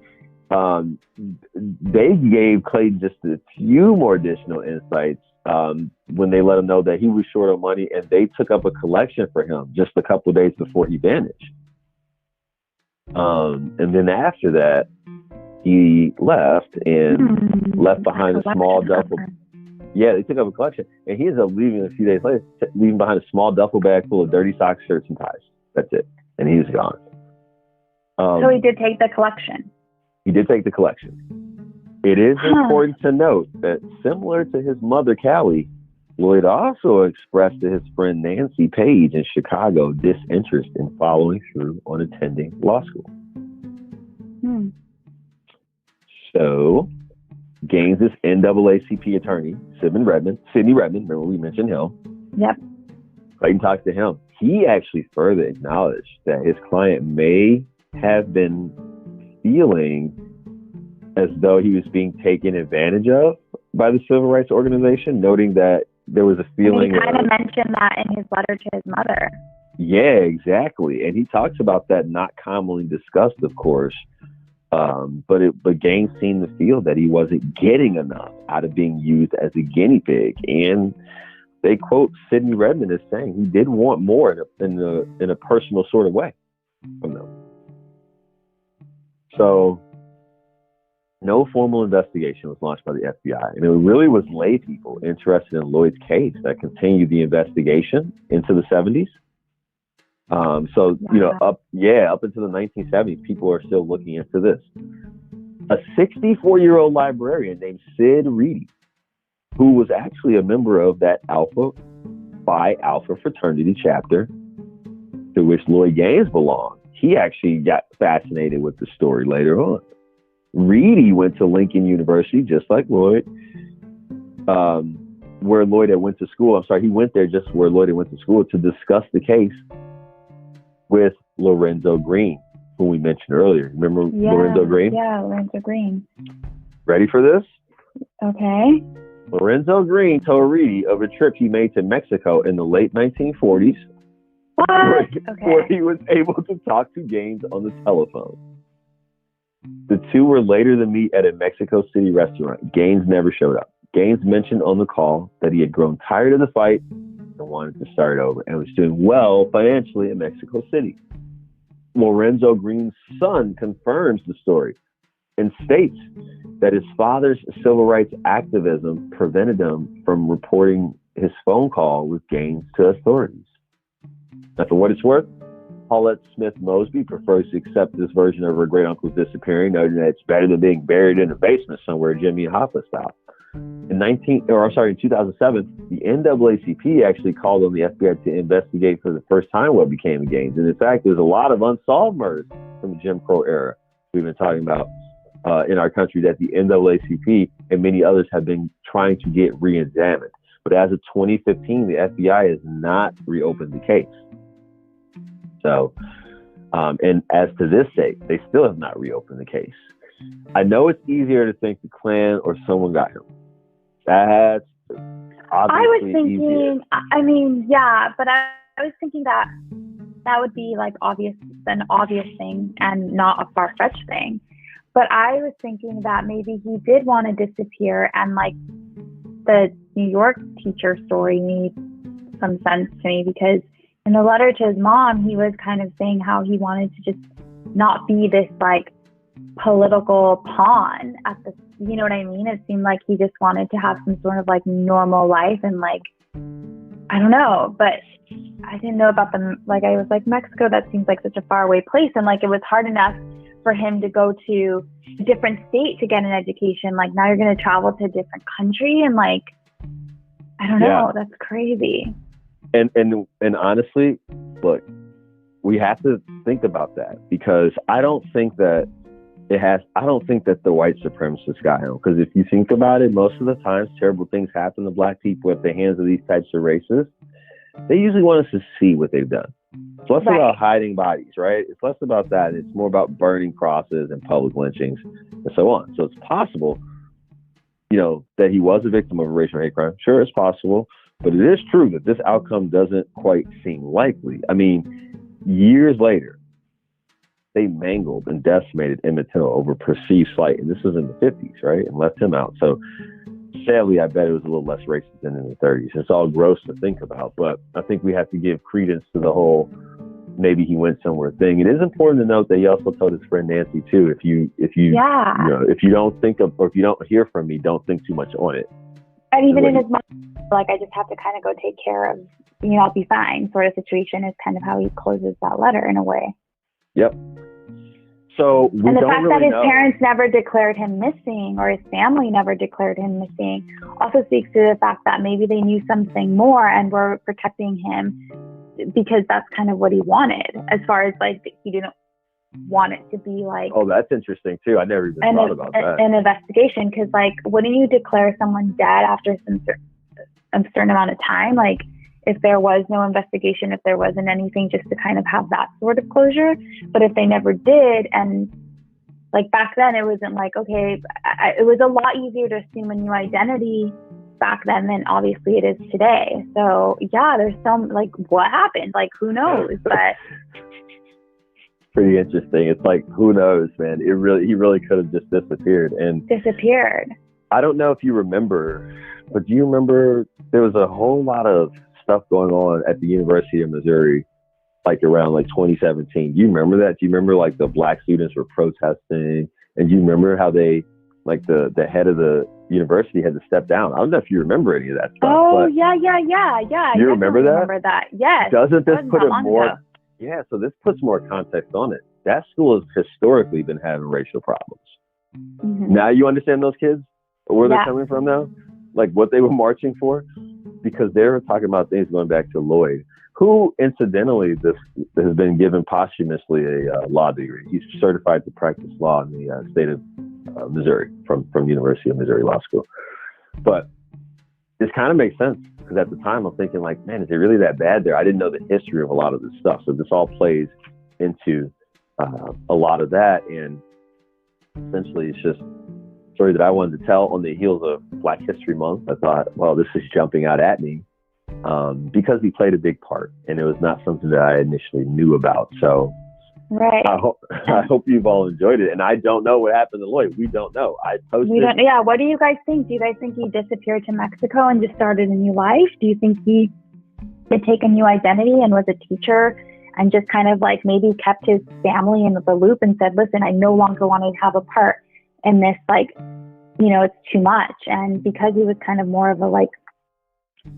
they gave Clayton just a few more additional insights when they let him know that he was short of money, and they took up a collection for him just a couple of days before he vanished. And then after that, he left and left behind a small duffel. Yeah, they took up a collection, and he ended up leaving a few days later, leaving behind a small duffel bag full of dirty socks, shirts, and ties. That's it, and he was gone. So he did take the collection. He did take the collection. It is important to note that, similar to his mother, Callie, Lloyd also expressed to his friend Nancy Page in Chicago disinterest in following through on attending law school. So, Gaines' NAACP attorney, Sidney Redmond, remember we mentioned him? Yep. Clayton talks to him. He actually further acknowledged that his client may have been feeling as though he was being taken advantage of by the civil rights organization, noting that there was a feeling. He kind of mentioned that in his letter to his mother. Yeah, exactly. And he talks about that not commonly discussed, of course. But Gaines seemed to feel that he wasn't getting enough out of being used as a guinea pig. And they quote Sidney Redmond as saying he did want more in a personal sort of way from them. So no formal investigation was launched by the FBI, and it really was lay people interested in Lloyd's case that continued the investigation into the 70s. Up until the 1970s, people are still looking into this. A 64-year-old librarian named Sid Reedy, who was actually a member of that Phi Alpha fraternity chapter to which Lloyd Gaines belonged, he actually got fascinated with the story later on. Reedy went to Lincoln University, just like Lloyd, where Lloyd had went to school. I'm sorry, he went there just where Lloyd had went to school to discuss the case with Lorenzo Green, who we mentioned earlier. Remember Lorenzo Green? Yeah, Lorenzo Green. Ready for this? Okay. Lorenzo Green told Reedy of a trip he made to Mexico in the late 1940s, where he was able to talk to Gaines on the telephone. The two were later to meet at a Mexico City restaurant. Gaines never showed up. Gaines mentioned on the call that he had grown tired of the fight and wanted to start over and was doing well financially in Mexico City. Lorenzo Green's son confirms the story and states that his father's civil rights activism prevented him from reporting his phone call with Gaines to authorities. Now, for what it's worth, Paulette Smith Mosby prefers to accept this version of her great uncle's disappearing, noting that it's better than being buried in a basement somewhere, Jimmy Hoffa style. In 2007, the NAACP actually called on the FBI to investigate for the first time what became of Gaines. And in fact, there's a lot of unsolved murders from the Jim Crow era we've been talking about in our country that the NAACP and many others have been trying to get re-examined. But as of 2015, the FBI has not reopened the case. So, and as to this date, they still have not reopened the case. I know it's easier to think the Klan or someone got him. That's obviously easier. I mean, yeah, but I was thinking that would be like an obvious thing and not a far-fetched thing. But I was thinking that maybe he did want to disappear, and like the New York teacher story made some sense to me, because in the letter to his mom, he was kind of saying how he wanted to just not be this like political pawn at the, you know what I mean? It seemed like he just wanted to have some sort of like normal life, and like, I don't know, but I didn't know about like, I was like, Mexico, that seems like such a faraway place. And like, it was hard enough for him to go to a different state to get an education. Like now you're going to travel to a different country, and like, I don't know, that's crazy. And honestly, look, we have to think about that, because I don't think that the white supremacists got him. Because if you think about it, most of the times terrible things happen to black people at the hands of these types of racists. They usually want us to see what they've done. It's less about hiding bodies, right? It's less about that. It's more about burning crosses and public lynchings and so on. So it's possible, that he was a victim of a racial hate crime. Sure, it's possible. But it is true that this outcome doesn't quite seem likely. I mean, years later, they mangled and decimated Emmett Till over perceived slight. And this was in the 50s, right? And left him out. So sadly, I bet it was a little less racist than in the 30s. It's all gross to think about, but I think we have to give credence to the whole maybe he went somewhere thing. It is important to note that he also told his friend Nancy too, if you don't think of, or if you don't hear from me, don't think too much on it. And even in his mind, like, I just have to kind of go take care of, I'll be fine sort of situation is kind of how he closes that letter in a way. Yep. So and the fact that his parents never declared him missing, or his family never declared him missing, also speaks to the fact that maybe they knew something more and were protecting him because that's kind of what he wanted, as far as like he didn't want it to be like, oh, that's interesting too. I never even thought about that. An investigation, because like, wouldn't you declare someone dead after a certain amount of time? Like, if there was no investigation, if there wasn't anything, just to kind of have that sort of closure. But if they never did, and like back then, it wasn't like, okay, it was a lot easier to assume a new identity back then than obviously it is today. So yeah, there's some like, what happened? Like, who knows? But pretty interesting. It's like, who knows, man? He really could have just disappeared. I don't know if you remember, but do you remember there was a whole lot of stuff going on at the University of Missouri, like around like 2017. Do you remember that? Do you remember like the black students were protesting, and do you remember how they, like the head of the university had to step down? I don't know if you remember any of that stuff. Oh, yeah. You remember that? Remember that? Yes. Doesn't this put it more? Yeah, so this puts more context on it. That school has historically been having racial problems. Mm-hmm. Now you understand those kids, where they're coming from now, like what they were marching for, because they were talking about things going back to Lloyd, who incidentally this has been given posthumously a law degree. He's certified to practice law in the state of Missouri from University of Missouri Law School. But this kind of makes sense, because at the time I'm thinking like, man, is it really that bad there? I didn't know the history of a lot of this stuff. So this all plays into a lot of that. And essentially it's just a story that I wanted to tell on the heels of Black History Month. I thought, well, this is jumping out at me because he played a big part, and it was not something that I initially knew about. So right. I hope you've all enjoyed it. And I don't know what happened to Lloyd. We don't know. I posted. Yeah. What do you guys think? Do you guys think he disappeared to Mexico and just started a new life? Do you think he did take a new identity and was a teacher and just kind of like maybe kept his family in the loop and said, listen, I no longer want to have a part in this, like, you know, it's too much. And because he was kind of more of a like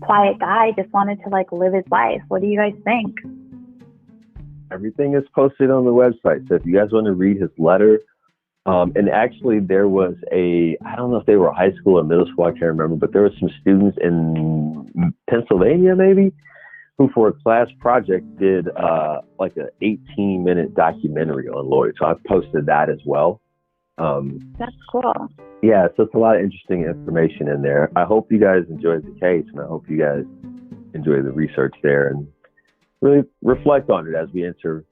quiet guy, just wanted to like live his life. What do you guys think? Everything is posted on the website. So if you guys want to read his letter, and actually there was I don't know if they were high school or middle school, I can't remember, but there were some students in Pennsylvania maybe who for a class project did like an 18-minute documentary on Lloyd. So I've posted that as well. That's cool. Yeah, so it's a lot of interesting information in there. I hope you guys enjoyed the case, and I hope you guys enjoy the research there and really reflect on it as we enter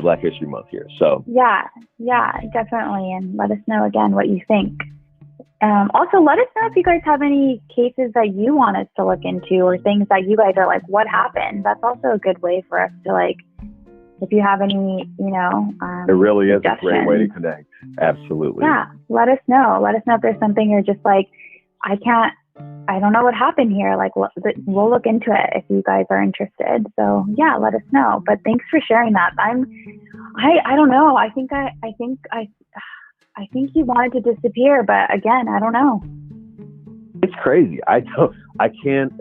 Black History Month here. So yeah, definitely, and let us know again what you think. Also, let us know if you guys have any cases that you want us to look into, or things that you guys are like, what happened? That's also a good way for us to like, if you have any, you know, it really is a great way to connect. Absolutely. Yeah, let us know. Let us know if there's something you're just like, I don't know what happened here. Like, we'll look into it if you guys are interested. So yeah, let us know. But thanks for sharing that. I don't know. I think he wanted to disappear, but again, I don't know. It's crazy. I can't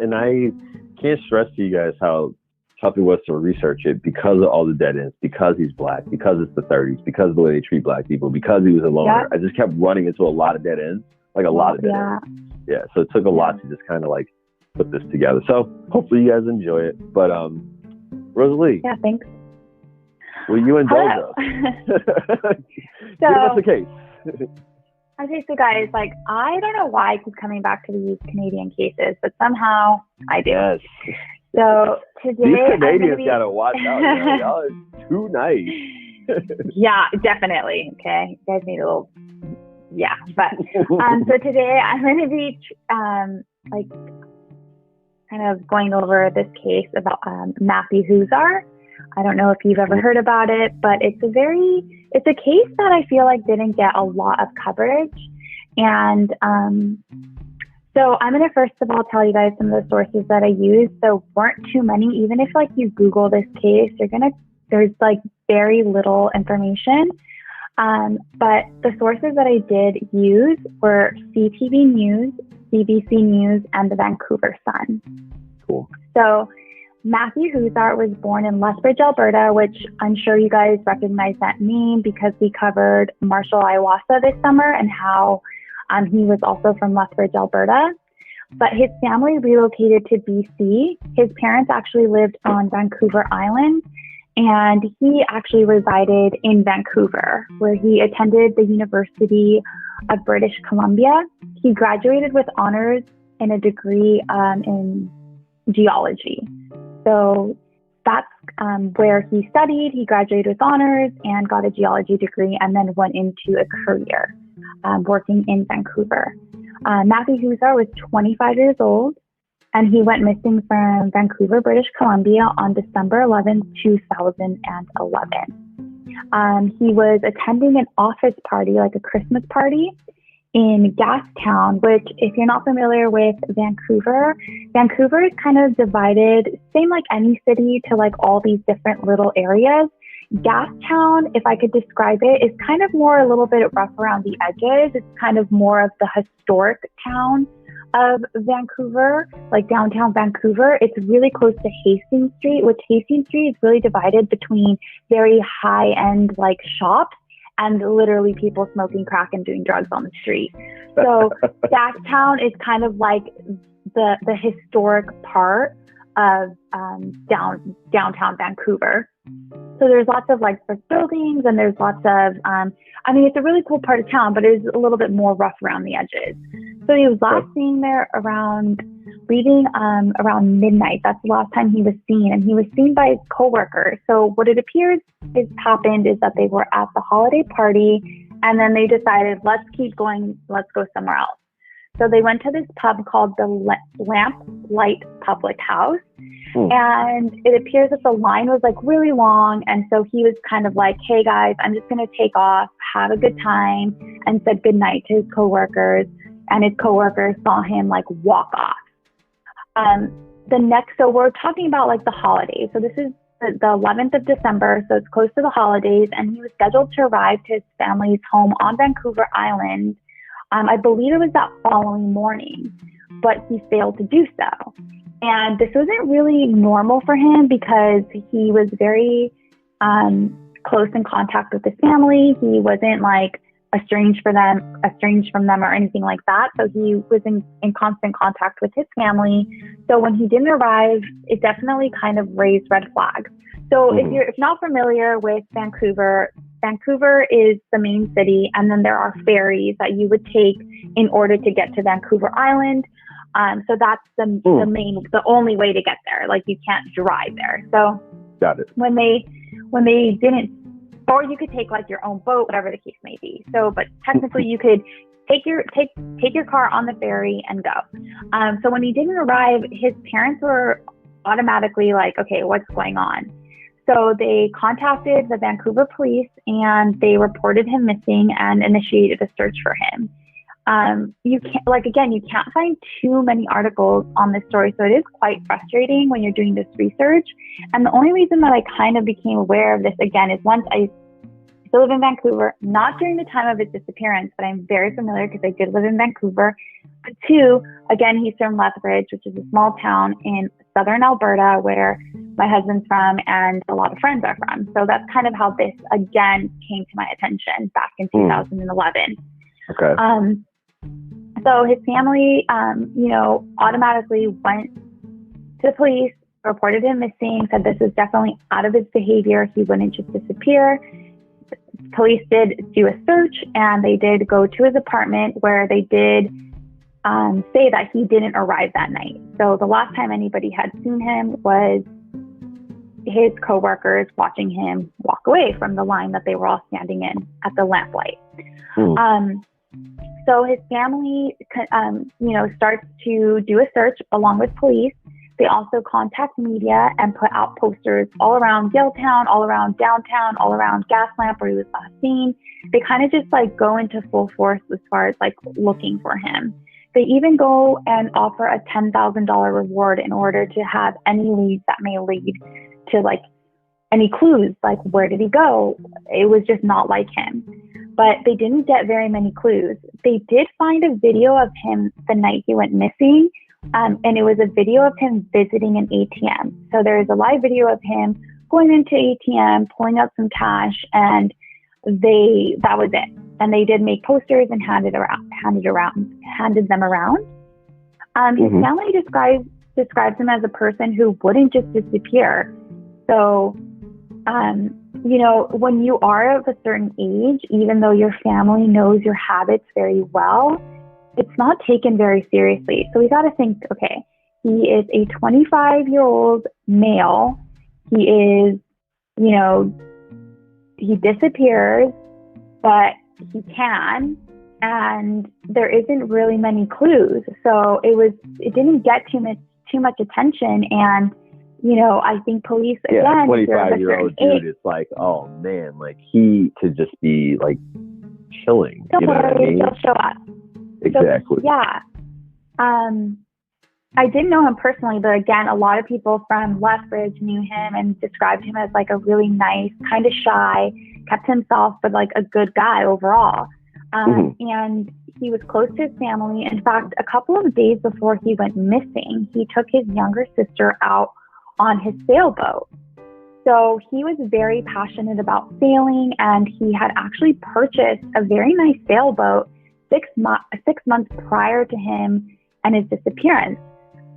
stress to you guys how tough it was to research it because of all the dead ends, because he's Black, because it's the 30s, because of the way they treat Black people, because he was a loner. Yeah. I just kept running into a lot of dead ends, like a lot of dead ends. Yeah, so it took a lot to just kind of like put this together. So hopefully you guys enjoy it. But Rosalie. Yeah, thanks. Will you indulge us? Give us the case. Okay, so guys, like, I don't know why I keep coming back to these Canadian cases, but somehow I do. Yes. So today, these Canadians gotta watch out. Y'all are too nice. Yeah, definitely. Okay, you guys need a little. Yeah, but so today I'm going to be like kind of going over this case about Matthew Huszar. I don't know if you've ever heard about it, but it's a case that I feel like didn't get a lot of coverage. And so I'm going to first of all tell you guys some of the sources that I used. So weren't too many. Even if like you Google this case, there's like very little information. But the sources that I did use were CTV News, CBC News, and the Vancouver Sun. Cool. So Matthew Huszar was born in Lethbridge, Alberta, which I'm sure you guys recognize that name because we covered Marshall Iwasa this summer and how he was also from Lethbridge, Alberta. But his family relocated to BC. His parents actually lived on Vancouver Island, and he actually resided in Vancouver, where he attended the University of British Columbia. He graduated with honors in a degree in geology. So that's where he studied. He graduated with honors and got a geology degree, and then went into a career working in Vancouver. Matthew Huszar was 25 years old, and he went missing from Vancouver, British Columbia on December 11, 2011. He was attending an office party, like a Christmas party, in Gastown, which, if you're not familiar with Vancouver is kind of divided, same like any city, to like all these different little areas. Gastown, if I could describe it, is kind of more a little bit rough around the edges. It's kind of more of the historic town of Vancouver, like downtown Vancouver. It's really close to Hastings Street, which Hastings Street is really divided between very high-end like shops and literally people smoking crack and doing drugs on the street. So Gastown is kind of like the historic part of downtown Vancouver. So there's lots of like brick buildings, and there's lots of, it's a really cool part of town, but it is a little bit more rough around the edges. So he was last seen there around leaving around midnight. That's the last time he was seen, and he was seen by his coworkers. So what it appears is happened is that they were at the holiday party, and then they decided, let's keep going, let's go somewhere else. So they went to this pub called the Lamp Light Public House, and it appears that the line was like really long, and so he was kind of like, hey guys, I'm just going to take off, have a good time, and said goodnight to his coworkers, and his coworkers saw him like walk off. So we're talking about like the holidays. So this is the 11th of December, so it's close to the holidays, and he was scheduled to arrive to his family's home on Vancouver Island. I believe it was that following morning, but he failed to do so. And this wasn't really normal for him because he was very close in contact with his family. He wasn't like estranged from them or anything like that. So he was in constant contact with his family. So when he didn't arrive, it definitely kind of raised red flags. So if you're not familiar with Vancouver, Vancouver is the main city, and then there are ferries that you would take in order to get to Vancouver Island. So that's the only way to get there. Like you can't drive there. So got it. When they didn't, or you could take like your own boat, whatever the case may be. So, but technically you could take your car on the ferry and go. So when he didn't arrive, his parents were automatically like, okay, what's going on? So they contacted the Vancouver police and they reported him missing and initiated a search for him. You can't find too many articles on this story, so it is quite frustrating when you're doing this research. And the only reason that I kind of became aware of this again is once I still live in Vancouver, not during the time of his disappearance, but I'm very familiar because I did live in Vancouver. But two, again, he's from Lethbridge, which is a small town in southern Alberta where my husband's from and a lot of friends are from. So that's kind of how this again came to my attention back in 2011. Okay. So his family, automatically went to the police, reported him missing, said this is definitely out of his behavior. He wouldn't just disappear. Police did do a search, and they did go to his apartment where they did say that he didn't arrive that night. So the last time anybody had seen him was his coworkers watching him walk away from the line that they were all standing in at the lamplight. So his family, starts to do a search along with police. They also contact media and put out posters all around Yaletown, all around downtown, all around Gaslamp where he was last seen. They kind of just like go into full force as far as like looking for him. They even go and offer a $10,000 reward in order to have any leads that may lead to like any clues, like where did he go? It was just not like him. But they didn't get very many clues. They did find a video of him the night he went missing, and it was a video of him visiting an ATM. So there is a live video of him going into ATM, pulling out some cash, and that was it. And they did make posters and handed them around. His family describes him as a person who wouldn't just disappear. So, when you are of a certain age, even though your family knows your habits very well, it's not taken very seriously. So we got to think, okay, he is a 25-year-old male. He is, he disappears, but he can, and there isn't really many clues. So it didn't get too much attention. And I think police, again, 25-year-old dude, it's like, oh man, like he could just be like chilling. Don't worry, what I mean? he'll show up. Exactly. So, yeah. I didn't know him personally, but again, a lot of people from Lethbridge knew him and described him as like a really nice, kind of shy, kept himself, but like a good guy overall. And he was close to his family. In fact, a couple of days before he went missing, he took his younger sister out on his sailboat. So he was very passionate about sailing, and he had actually purchased a very nice sailboat 6 months prior to him and his disappearance.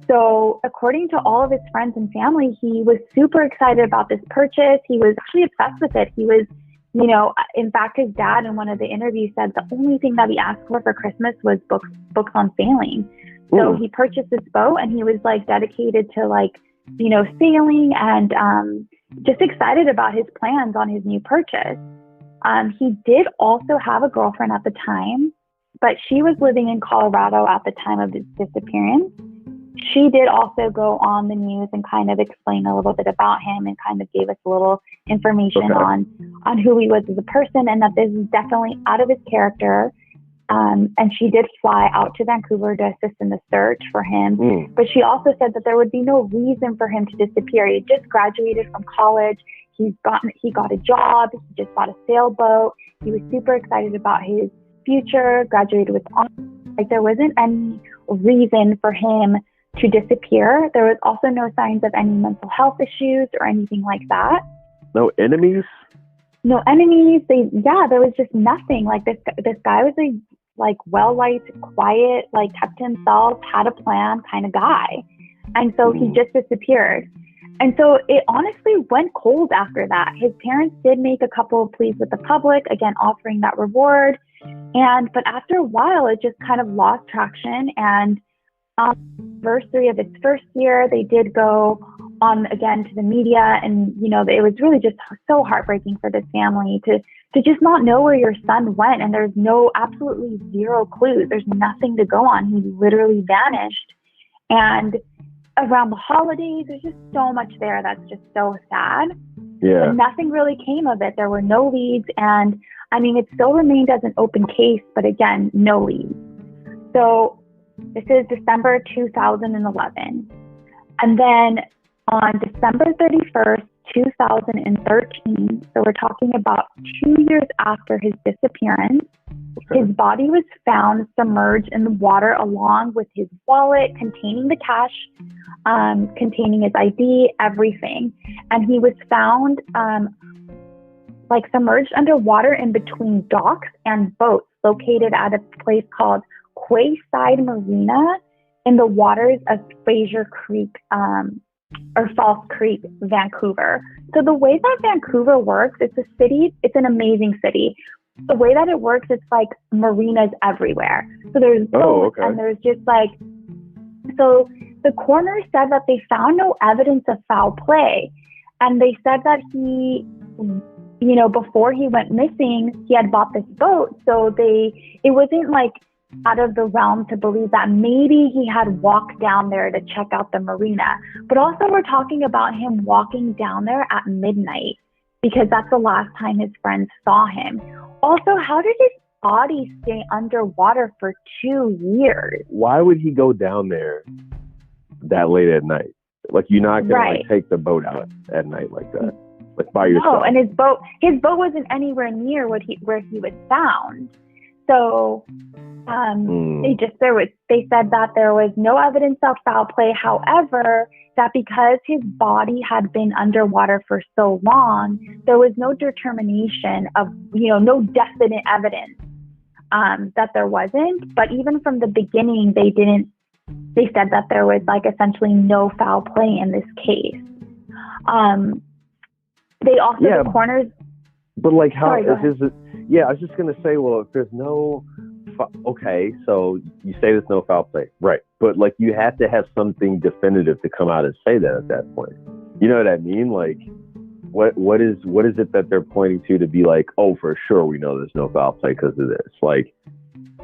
So according to all of his friends and family, he was super excited about this purchase. He was actually obsessed with it. He was, in fact, his dad in one of the interviews said the only thing that he asked for Christmas was books on sailing. So he purchased this boat, and he was like dedicated to like, you know, sailing and just excited about his plans on his new purchase. He did also have a girlfriend at the time, but she was living in Colorado at the time of his disappearance. She did also go on the news and kind of explain a little bit about him and kind of gave us a little information on who he was as a person, and that this is definitely out of his character. And she did fly out to Vancouver to assist in the search for him. But she also said that there would be no reason for him to disappear. He just graduated from college. He got a job. He just bought a sailboat. He was super excited about his future, graduated with honors. Like, there wasn't any reason for him to disappear. There was also no signs of any mental health issues or anything like that. No enemies? No enemies. There was just nothing. Like, this guy was a well-liked, quiet, like kept to himself, had a plan kind of guy. And so he just disappeared. And so it honestly went cold after that. His parents did make a couple of pleas with the public, again, offering that reward. But after a while, it just kind of lost traction. And on the anniversary of its first year, they did go on again to the media. And, you know, it was really just so heartbreaking for this family to just not know where your son went. And there's absolutely zero clues. There's nothing to go on. He literally vanished. And around the holidays, there's just so much there that's just so sad. Yeah. But nothing really came of it. There were no leads. And I mean, it still remained as an open case, but again, no leads. So this is December 2011. And then on December 31st, 2013, so we're talking about 2 years after his disappearance, his body was found submerged in the water along with his wallet containing the cash, containing his ID, everything. And he was found submerged underwater in between docks and boats located at a place called Quayside Marina in the waters of Fraser Creek, or False Creek, Vancouver. So the way that Vancouver works, it's an amazing city. The way that it works, it's like marinas everywhere. So there's boats, and there's just so the coroner said that they found no evidence of foul play. And they said that he, you know, before he went missing, he had bought this boat. So it wasn't like out of the realm to believe that maybe he had walked down there to check out the marina. But also we're talking about him walking down there at midnight, because that's the last time his friends saw him. Also, how did his body stay underwater for 2 years? Why would he go down there that late at night? Like, you're not going to take the boat out at night like that, like by yourself. No, and his boat wasn't anywhere near where he was found. So they said that there was no evidence of foul play. However, that because his body had been underwater for so long, there was no determination of, you know, no definite evidence that there wasn't. But even from the beginning, they said that there was essentially no foul play in this case. They also, the coroners. But how is it? Yeah, I was just going to say, well, if there's no, okay, so you say there's no foul play, right? But you have to have something definitive to come out and say that at that point. You know what I mean? What is it that they're pointing to be oh, for sure we know there's no foul play because of this?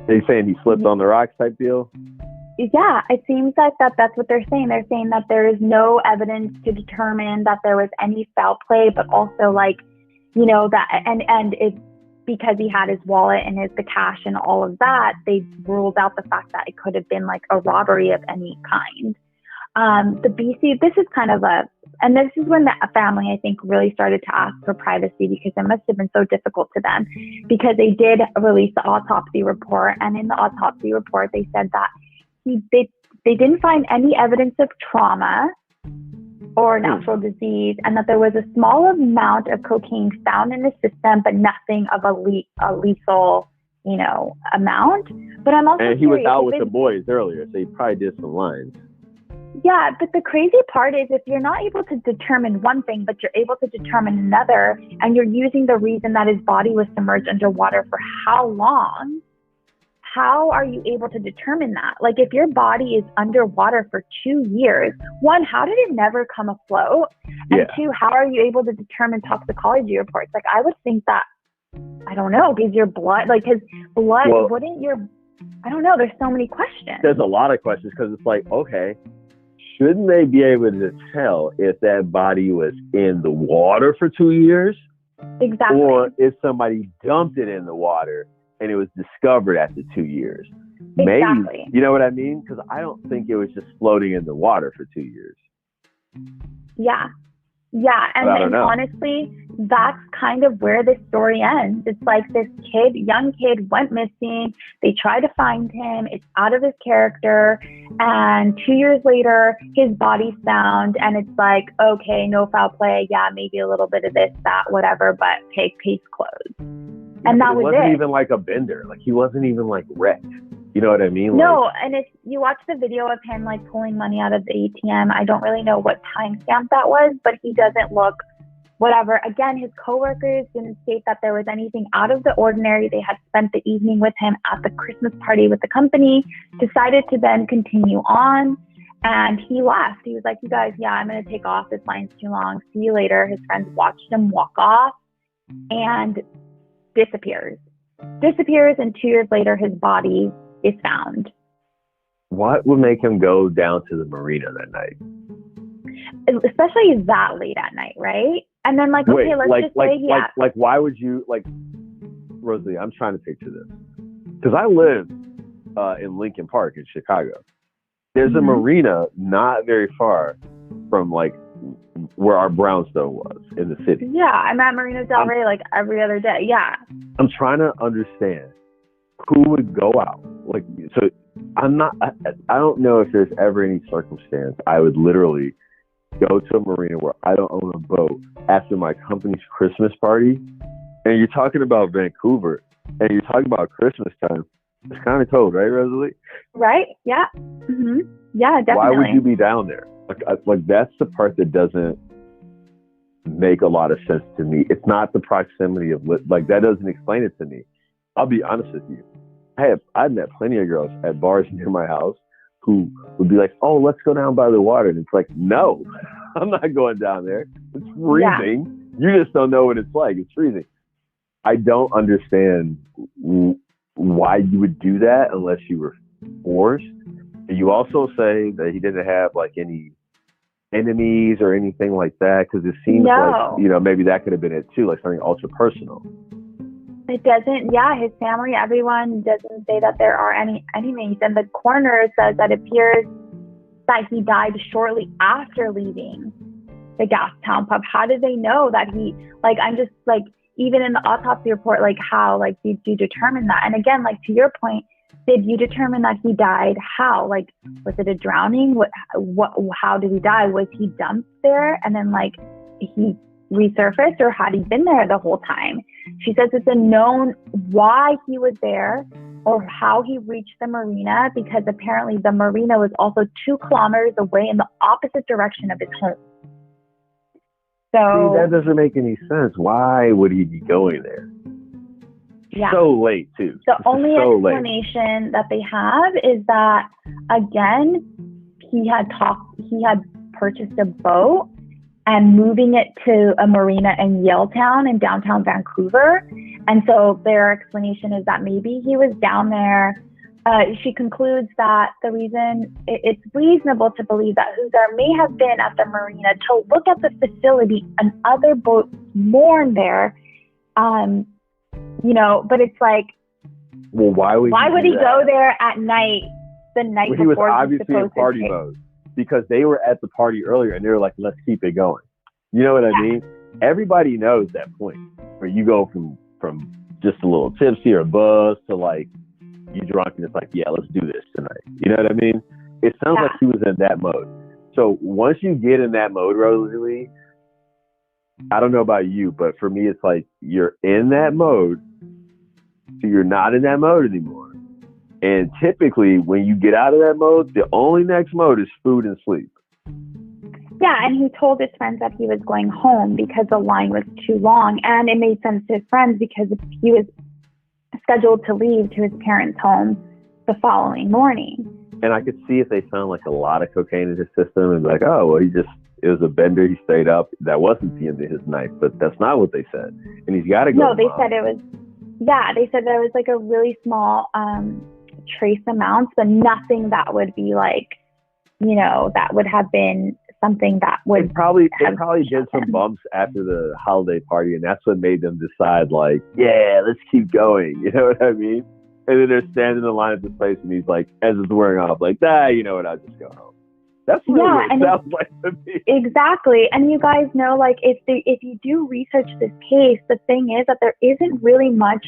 They saying he slipped on the rocks type deal? Yeah, it seems like that's what they're saying. They're saying that there is no evidence to determine that there was any foul play, but also you know, that and it's because he had his wallet and the cash and all of that, they ruled out the fact that it could have been a robbery of any kind. The BC, this is kind of and this is when the family, I think, really started to ask for privacy, because it must have been so difficult to them, because they did release the autopsy report. And in the autopsy report, they said that they didn't find any evidence of trauma or natural disease, and that there was a small amount of cocaine found in the system, but nothing of a lethal, you know, amount. But I'm also he was out with the boys earlier, so he probably did some lines. Yeah, but the crazy part is, if you're not able to determine one thing, but you're able to determine another, and you're using the reason that his body was submerged underwater for how long how are you able to determine that? Like, if your body is underwater for 2 years, one, how did it never come afloat? And two, how are you able to determine toxicology reports? Like, I would think that, I don't know, because your blood, like his blood, wouldn't your, I don't know, there's so many questions. There's a lot of questions, because it's like, okay, shouldn't they be able to tell if that body was in the water for 2 years? Exactly. Or if somebody dumped it in the water and it was discovered after 2 years. Exactly. Maybe, you know what I mean? Because I don't think it was just floating in the water for 2 years. Yeah. Yeah. And honestly, that's kind of where this story ends. It's like this kid, young kid, went missing. They try to find him. It's out of his character. And 2 years later, his body's found. And it's like, okay, no foul play. Yeah, maybe a little bit of this, that, whatever. But okay, case closed. And that was it. It wasn't even like a bender. Like, he wasn't even like wrecked. You know what I mean? No, like, and if you watch the video of him like pulling money out of the ATM, I don't really know what timestamp that was, but he doesn't look whatever. Again, his coworkers didn't state that there was anything out of the ordinary. They had spent the evening with him at the Christmas party with the company, decided to then continue on, and he left. He was like, you guys, yeah, I'm going to take off. This line's too long. See you later. His friends watched him walk off and disappears, and 2 years later, his body is found. What would make him go down to the marina that night? Especially that late at night, right? And then like, okay, let's just say, yeah. Like, why would you, like, Rosalie, I'm trying to picture this. Because I live in Lincoln Park in Chicago. There's a marina not very far from, like, where our brownstone was in the city. Yeah, I'm at Marina Del Rey like every other day. Yeah. I'm trying to understand who would go out. Like, so I don't know if there's ever any circumstance I would literally go to a marina where I don't own a boat after my company's Christmas party. And you're talking about Vancouver, and you're talking about Christmas time. It's kind of cold, right, Rosalie? Right. Yeah. Mm-hmm. Yeah, definitely. Why would you be down there? Like that's the part that doesn't make a lot of sense to me. It's not the proximity of like that doesn't explain it to me. I'll be honest with you. I've met plenty of girls at bars near my house who would be like, "Oh, let's go down by the water," and it's like, "No, I'm not going down there. It's freezing. Yeah. You just don't know what it's like. It's freezing." I don't understand why you would do that unless you were forced. And you also say that he didn't have like any enemies or anything like that, because it seems like, you know, maybe that could have been it too, like something ultra personal. It doesn't, his family, everyone doesn't say that there are any enemies. And the coroner says that it appears that he died shortly after leaving the Gastown pub. How did they know that he, like, I'm just like, even in the autopsy report, like how, like, did you determine that? And again, like to your point, did you determine that he died? How? Like, was it a drowning? How did he die? Was he dumped there and then like he resurfaced, or had he been there the whole time? She says it's unknown why he was there or how he reached the marina, because apparently the marina was also 2 kilometers away in the opposite direction of his home. So see, that doesn't make any sense. Why would he be going there? Yeah. So late too. The only explanation that they have is that, again, he had purchased a boat and moving it to a marina in Yaletown in downtown Vancouver. And so their explanation is that maybe he was down there. She concludes that the reason it's reasonable to believe that Huszar may have been at the marina to look at the facility and other boats moored there. You know, but it's like, well, why would he go there at night, the night before? He was obviously in party mode, because they were at the party earlier and they were like, let's keep it going. You know what I mean? Everybody knows that point where you go from just a little tipsy or buzz to like you drunk and it's like, yeah, let's do this tonight. You know what I mean? It sounds like he was in that mode. So once you get in that mode, Rosalie, I don't know about you, but for me, it's like you're in that mode, so you're not in that mode anymore. And typically, when you get out of that mode, the only next mode is food and sleep. Yeah, and he told his friends that he was going home because the line was too long, and it made sense to his friends because he was scheduled to leave to his parents' home the following morning. And I could see if they found like a lot of cocaine in his system and be like, oh, well, it was a bender. He stayed up. That wasn't the end of his night, but that's not what they said. And he's got to go. No, they said it was, they said that it was like a really small trace amounts, but nothing that would be like, that would have been something that would They probably did some bumps after the holiday party, and that's what made them decide, like, yeah, let's keep going. You know what I mean? And then they're standing in line at this place, and he's like, as it's wearing off, like, you know what, I'll just go home. That's really what it sounds like to me. Exactly. And you guys know, like, if you do research this case, the thing is that there isn't really much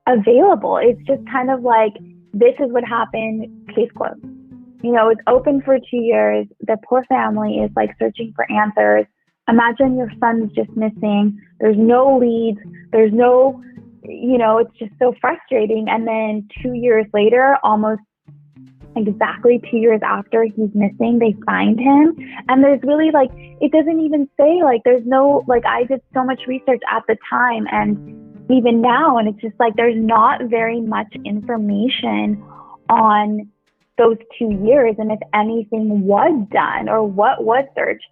available. It's just kind of like, this is what happened, case closed. It's open for 2 years. The poor family is like searching for answers. Imagine your son's just missing. There's no leads. There's no, it's just so frustrating. And then 2 years later, almost exactly 2 years after he's missing, they find him. And there's really like, it doesn't even say, like, there's no, like, I did so much research at the time and even now, and it's just like, there's not very much information on those 2 years and if anything was done or what was searched.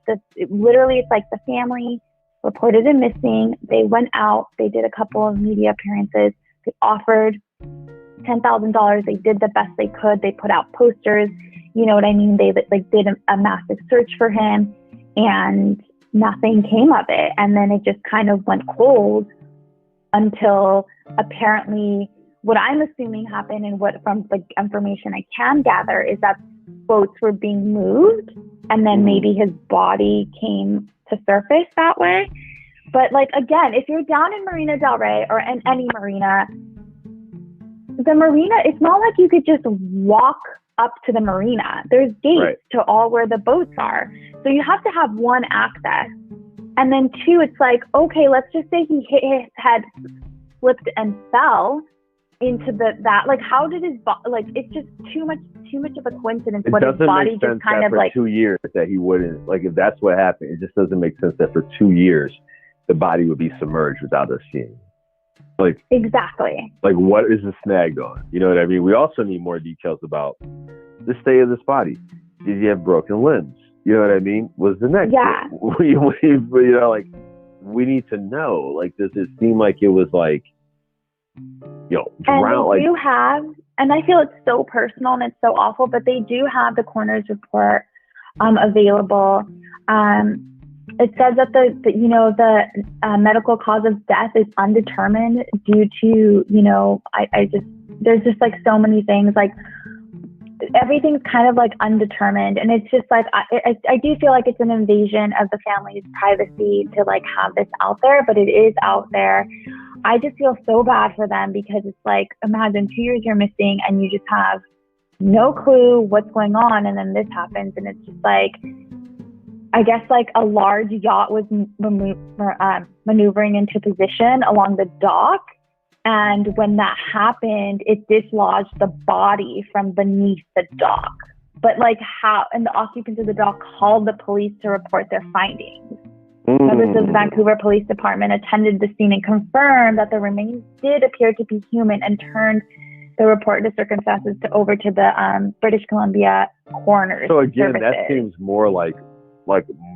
Literally, it's like the family reported him missing. They went out, they did a couple of media appearances, they offered $10,000. They did the best they could. They put out posters, you know what I mean? They like did a massive search for him and nothing came of it. And then it just kind of went cold until apparently what I'm assuming happened, and what from the information I can gather, is that boats were being moved and then maybe his body came to surface that way. But like, again, if you're down in Marina Del Rey or in any marina, the marina, it's not like you could just walk up to the marina. There's gates to all where the boats are. So you have to have one access. And then two, it's like, okay, let's just say he hit his head, slipped and fell into that. Like, how did his body, like, it's just too much of a coincidence. What his body just kind of like. 2 years that he wouldn't, like, if that's what happened, it just doesn't make sense that for 2 years the body would be submerged without us seeing. Like, exactly. Like, what is the snag on? You know what I mean? We also need more details about the state of this body. Did he have broken limbs? You know what I mean? Was the neck? Yeah. Like, we need to know. Like, does it seem like it was like, drown? And they do have, and I feel it's so personal and it's so awful, but they do have the coroner's report available. It says that the medical cause of death is undetermined due to, there's just like so many things, like everything's kind of like undetermined. And it's just like, I do feel like it's an invasion of the family's privacy to like have this out there, but it is out there. I just feel so bad for them because it's like, imagine 2 years you're missing and you just have no clue what's going on. And then this happens and it's just like, I guess like a large yacht was maneuvering into position along the dock. And when that happened, it dislodged the body from beneath the dock. But like and the occupants of the dock called the police to report their findings. Members of the Vancouver Police Department attended the scene and confirmed that the remains did appear to be human and turned the report of circumstances over to the British Columbia coroner's So again, services. That seems more like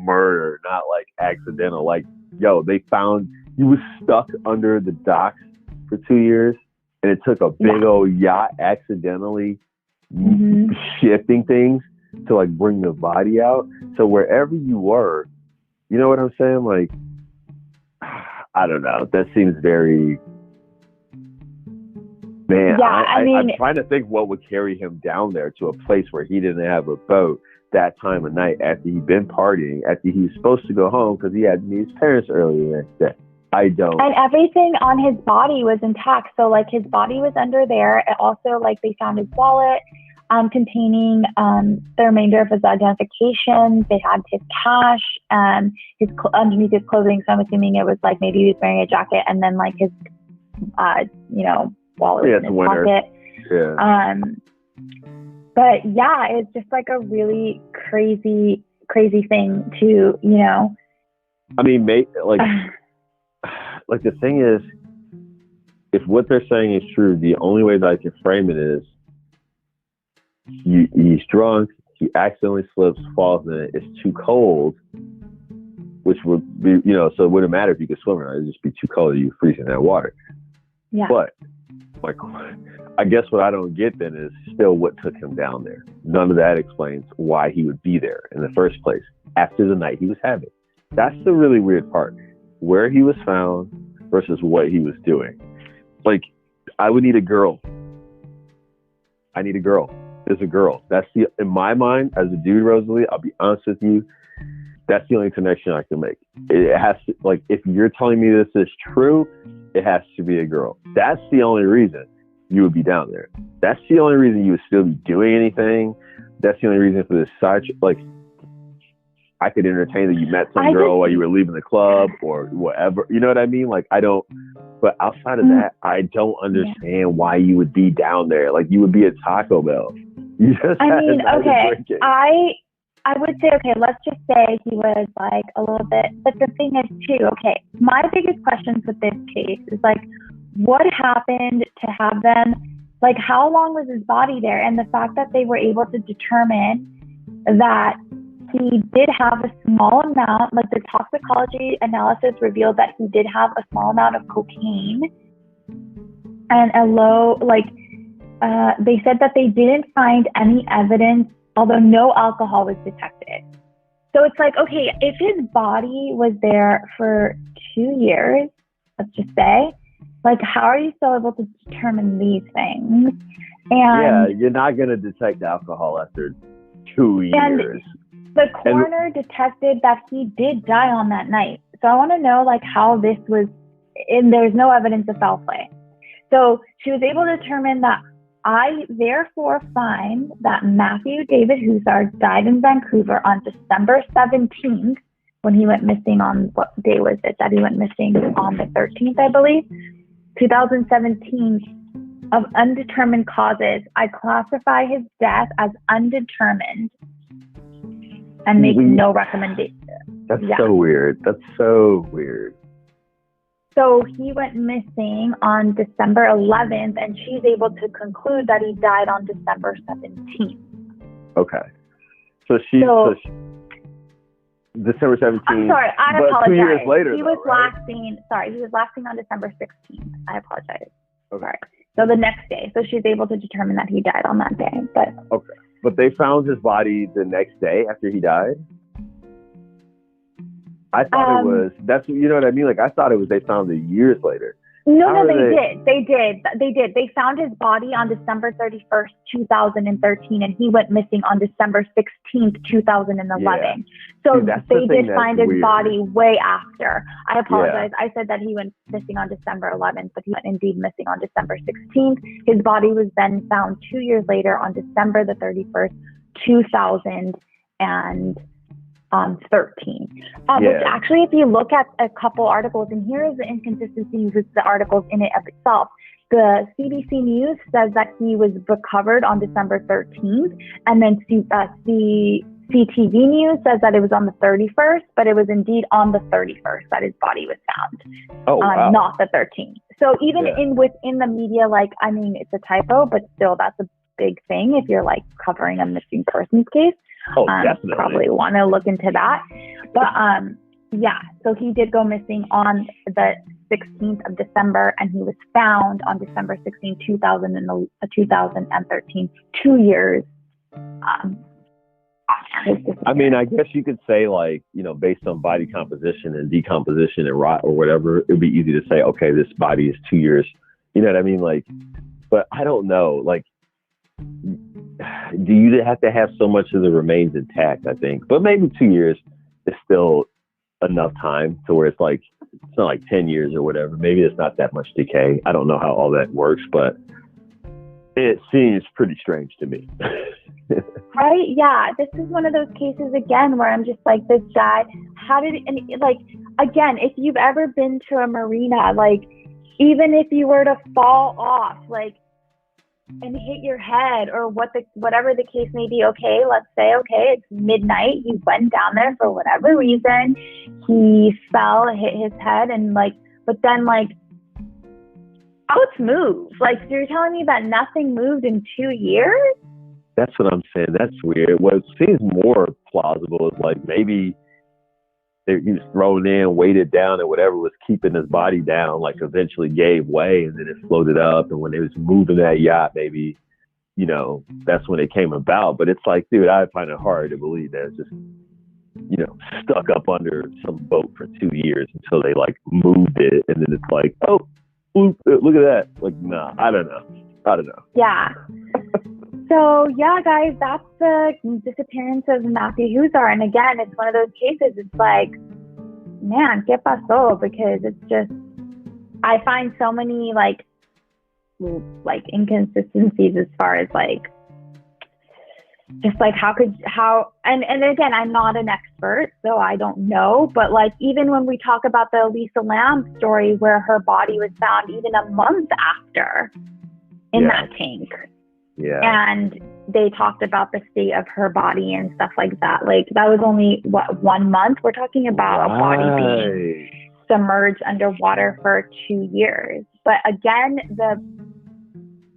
murder, not like accidental. Like, they found he was stuck under the docks for 2 years, and it took a big old yacht accidentally shifting things to like bring the body out. So wherever you were, you know what I'm saying? Like, I don't know. That seems very, man. Yeah, I'm trying to think what would carry him down there to a place where he didn't have a boat that time of night after he'd been partying, after he was supposed to go home because he had to meet his parents early the next day. I don't. And everything on his body was intact. So like his body was under there. And also like they found his wallet containing the remainder of his identification. They had his cash and underneath his clothing. So I'm assuming it was like maybe he was wearing a jacket and then like his wallet was in his pocket. Yeah. But yeah, it's just like a really crazy thing to, I mean, like the thing is, if what they're saying is true, the only way that I can frame it is he's drunk, he accidentally slips, falls in it, it's too cold, which would be, so it wouldn't matter if you could swim or not, it'd just be too cold, you freeze in that water. Yeah. But I guess what I don't get then is still what took him down there. None of that explains why he would be there in the first place after the night he was having. That's the really weird part. Where he was found versus what he was doing. Like, I would need a girl. I need a girl. There's a girl. In my mind, as a dude, Rosalie, I'll be honest with you, that's the only connection I can make. It has to, like, if you're telling me this is true, it has to be a girl. That's the only reason you would be down there. That's the only reason you would still be doing anything. That's the only reason for this side, like, I could entertain that you met some girl while you were leaving the club or whatever. You know what I mean? Like, but outside of that, I don't understand why you would be down there. Like, you would be at Taco Bell. You just okay, I would say, okay, let's just say he was like a little bit, but the thing is too, okay, my biggest questions with this case is like, what happened to have them, like, how long was his body there? And the fact that they were able to determine that he did have a small amount, like the toxicology analysis revealed that he did have a small amount of cocaine and a low, they said that they didn't find any evidence, although no alcohol was detected. So it's like, okay, if his body was there for 2 years, let's just say, like, how are you still able to determine these things? And you're not going to detect alcohol after 2 years. The coroner detected that he did die on that night. So I want to know, like, how this was, and there's no evidence of foul play. So she was able to determine that I therefore find that Matthew David Huszar died in Vancouver on December 17th, when he went missing on, what day was it that he went missing? On the 13th, I believe, 2017, of undetermined causes. I classify his death as undetermined and make no recommendation. That's so weird. That's so weird. So he went missing on December 11th, and she's able to conclude that he died on December 17th. Okay. So December 17th. I'm sorry, I apologize. 2 years later, he was last seen on December 16th. I apologize. Okay. Sorry. So the next day. So she's able to determine that he died on that day. But okay. But they found his body the next day after he died? I thought it was, you know what I mean? Like, I thought it was they found it years later. No, they did. They found his body on December 31st, 2013, and he went missing on December 16th, 2011. Yeah. So they did find his body way after. I apologize. Yeah. I said that he went missing on December 11th, but he went indeed missing on December 16th. His body was then found 2 years later on December the 31st, 2013. Which actually, if you look at a couple articles, and here is the inconsistencies with the articles in it of itself. The CBC News says that he was recovered on December 13th, and then CTV News says that it was on the 31st, but it was indeed on the 31st that his body was found, not the 13th. So even within the media, like, I mean, it's a typo, but still, that's a big thing if you're like covering a missing persons case. Definitely. Probably want to look into that. But so he did go missing on the 16th of December, and he was found on December 16, 2013, 2 years after his disappearance. I mean, I guess you could say, like, based on body composition and decomposition and rot or whatever, it'd be easy to say, okay, this body is 2 years. You know what I mean? Like, but I don't know. Like, do you have to have so much of the remains intact? I think, but maybe 2 years is still enough time to where it's like, it's not like 10 years or whatever. Maybe it's not that much decay. I don't know how all that works, but it seems pretty strange to me. Right? Yeah. This is one of those cases again where I'm just like, this guy, again, if you've ever been to a marina, like, even if you were to fall off, like, and hit your head or whatever the case may be, okay, let's say, okay, it's midnight, he went down there for whatever reason, he fell, hit his head, and like, but then like, Oh, it's moved. Like, you're telling me that nothing moved in 2 years? That's what I'm saying. That's weird. What seems more plausible is like maybe he was thrown in, weighted down, and whatever was keeping his body down, like eventually gave way, and then it floated up. And when it was moving that yacht, maybe, that's when it came about. But it's like, dude, I find it hard to believe that it's just, stuck up under some boat for 2 years until they like moved it, and then it's like, oh, look at that. Like, nah, I don't know. Yeah. So, yeah, guys, that's the disappearance of Matthew Huszar. And again, it's one of those cases, it's like, man, ¿qué pasó? Because it's just, I find so many, like inconsistencies as far as, like, just, like, and again, I'm not an expert, so I don't know. But, like, even when we talk about the Lisa Lam story where her body was found even a month after in that tank. Yeah. And they talked about the state of her body and stuff like that. Like, that was only, 1 month? We're talking about a body being submerged underwater for 2 years. But again,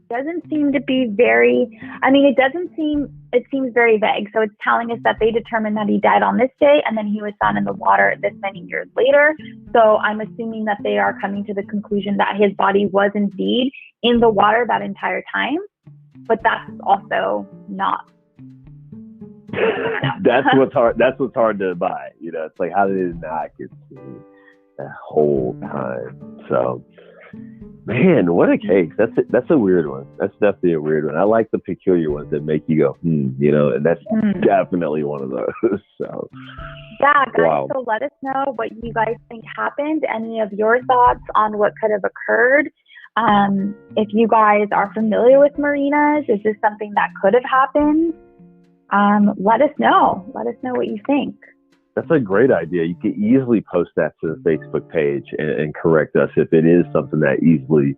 doesn't seem to be very, it seems very vague. So it's telling us that they determined that he died on this day, and then he was found in the water this many years later. So I'm assuming that they are coming to the conclusion that his body was indeed in the water that entire time. But that's also not. That's what's hard. That's what's hard to buy. It's like, how did it not get seen that whole time? So, man, what a case. That's a weird one. That's definitely a weird one. I like the peculiar ones that make you go, and that's definitely one of those. So, yeah, guys. Wow. So let us know what you guys think happened. Any of your thoughts on what could have occurred. If you guys are familiar with marinas, is this something that could have happened? Let us know. Let us know what you think. That's a great idea. You can easily post that to the Facebook page and correct us if it is something that easily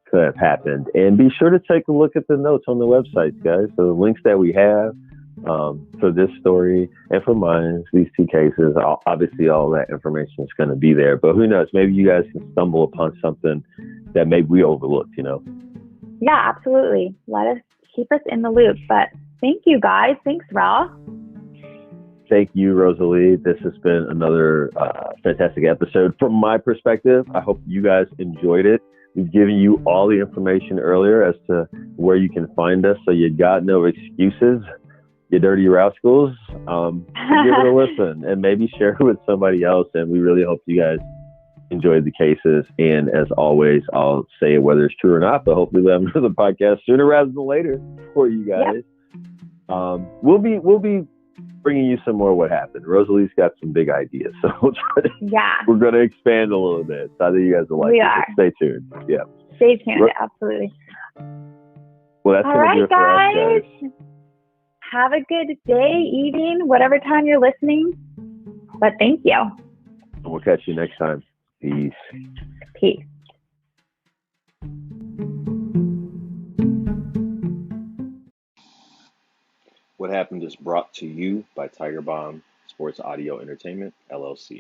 could have happened. And be sure to take a look at the notes on the website, guys. So the links that we have for this story and for mine, these two cases, obviously all that information is going to be there. But who knows? Maybe you guys can stumble upon something that maybe we overlooked, Yeah, absolutely. Keep us in the loop. But thank you, guys. Thanks, Ralph. Thank you, Rosalie. This has been another fantastic episode. From my perspective, I hope you guys enjoyed it. We've given you all the information earlier as to where you can find us, so you got no excuses, you dirty rascals. Give it a listen and maybe share it with somebody else. And we really hope you guys enjoyed the cases. And as always, I'll say whether it's true or not, but hopefully we'll have another podcast sooner rather than later for you guys. Yep. We'll be bringing you some more what happened. Rosalie's got some big ideas, so we're going to expand a little bit. So I think you guys will like it. Stay tuned. Yeah. Stay tuned. Absolutely. Well, that's all right, guys. Have a good day, evening, whatever time you're listening. But thank you. And we'll catch you next time. Peace. Peace. What Happened is brought to you by Tiger Bomb Sports Audio Entertainment, LLC.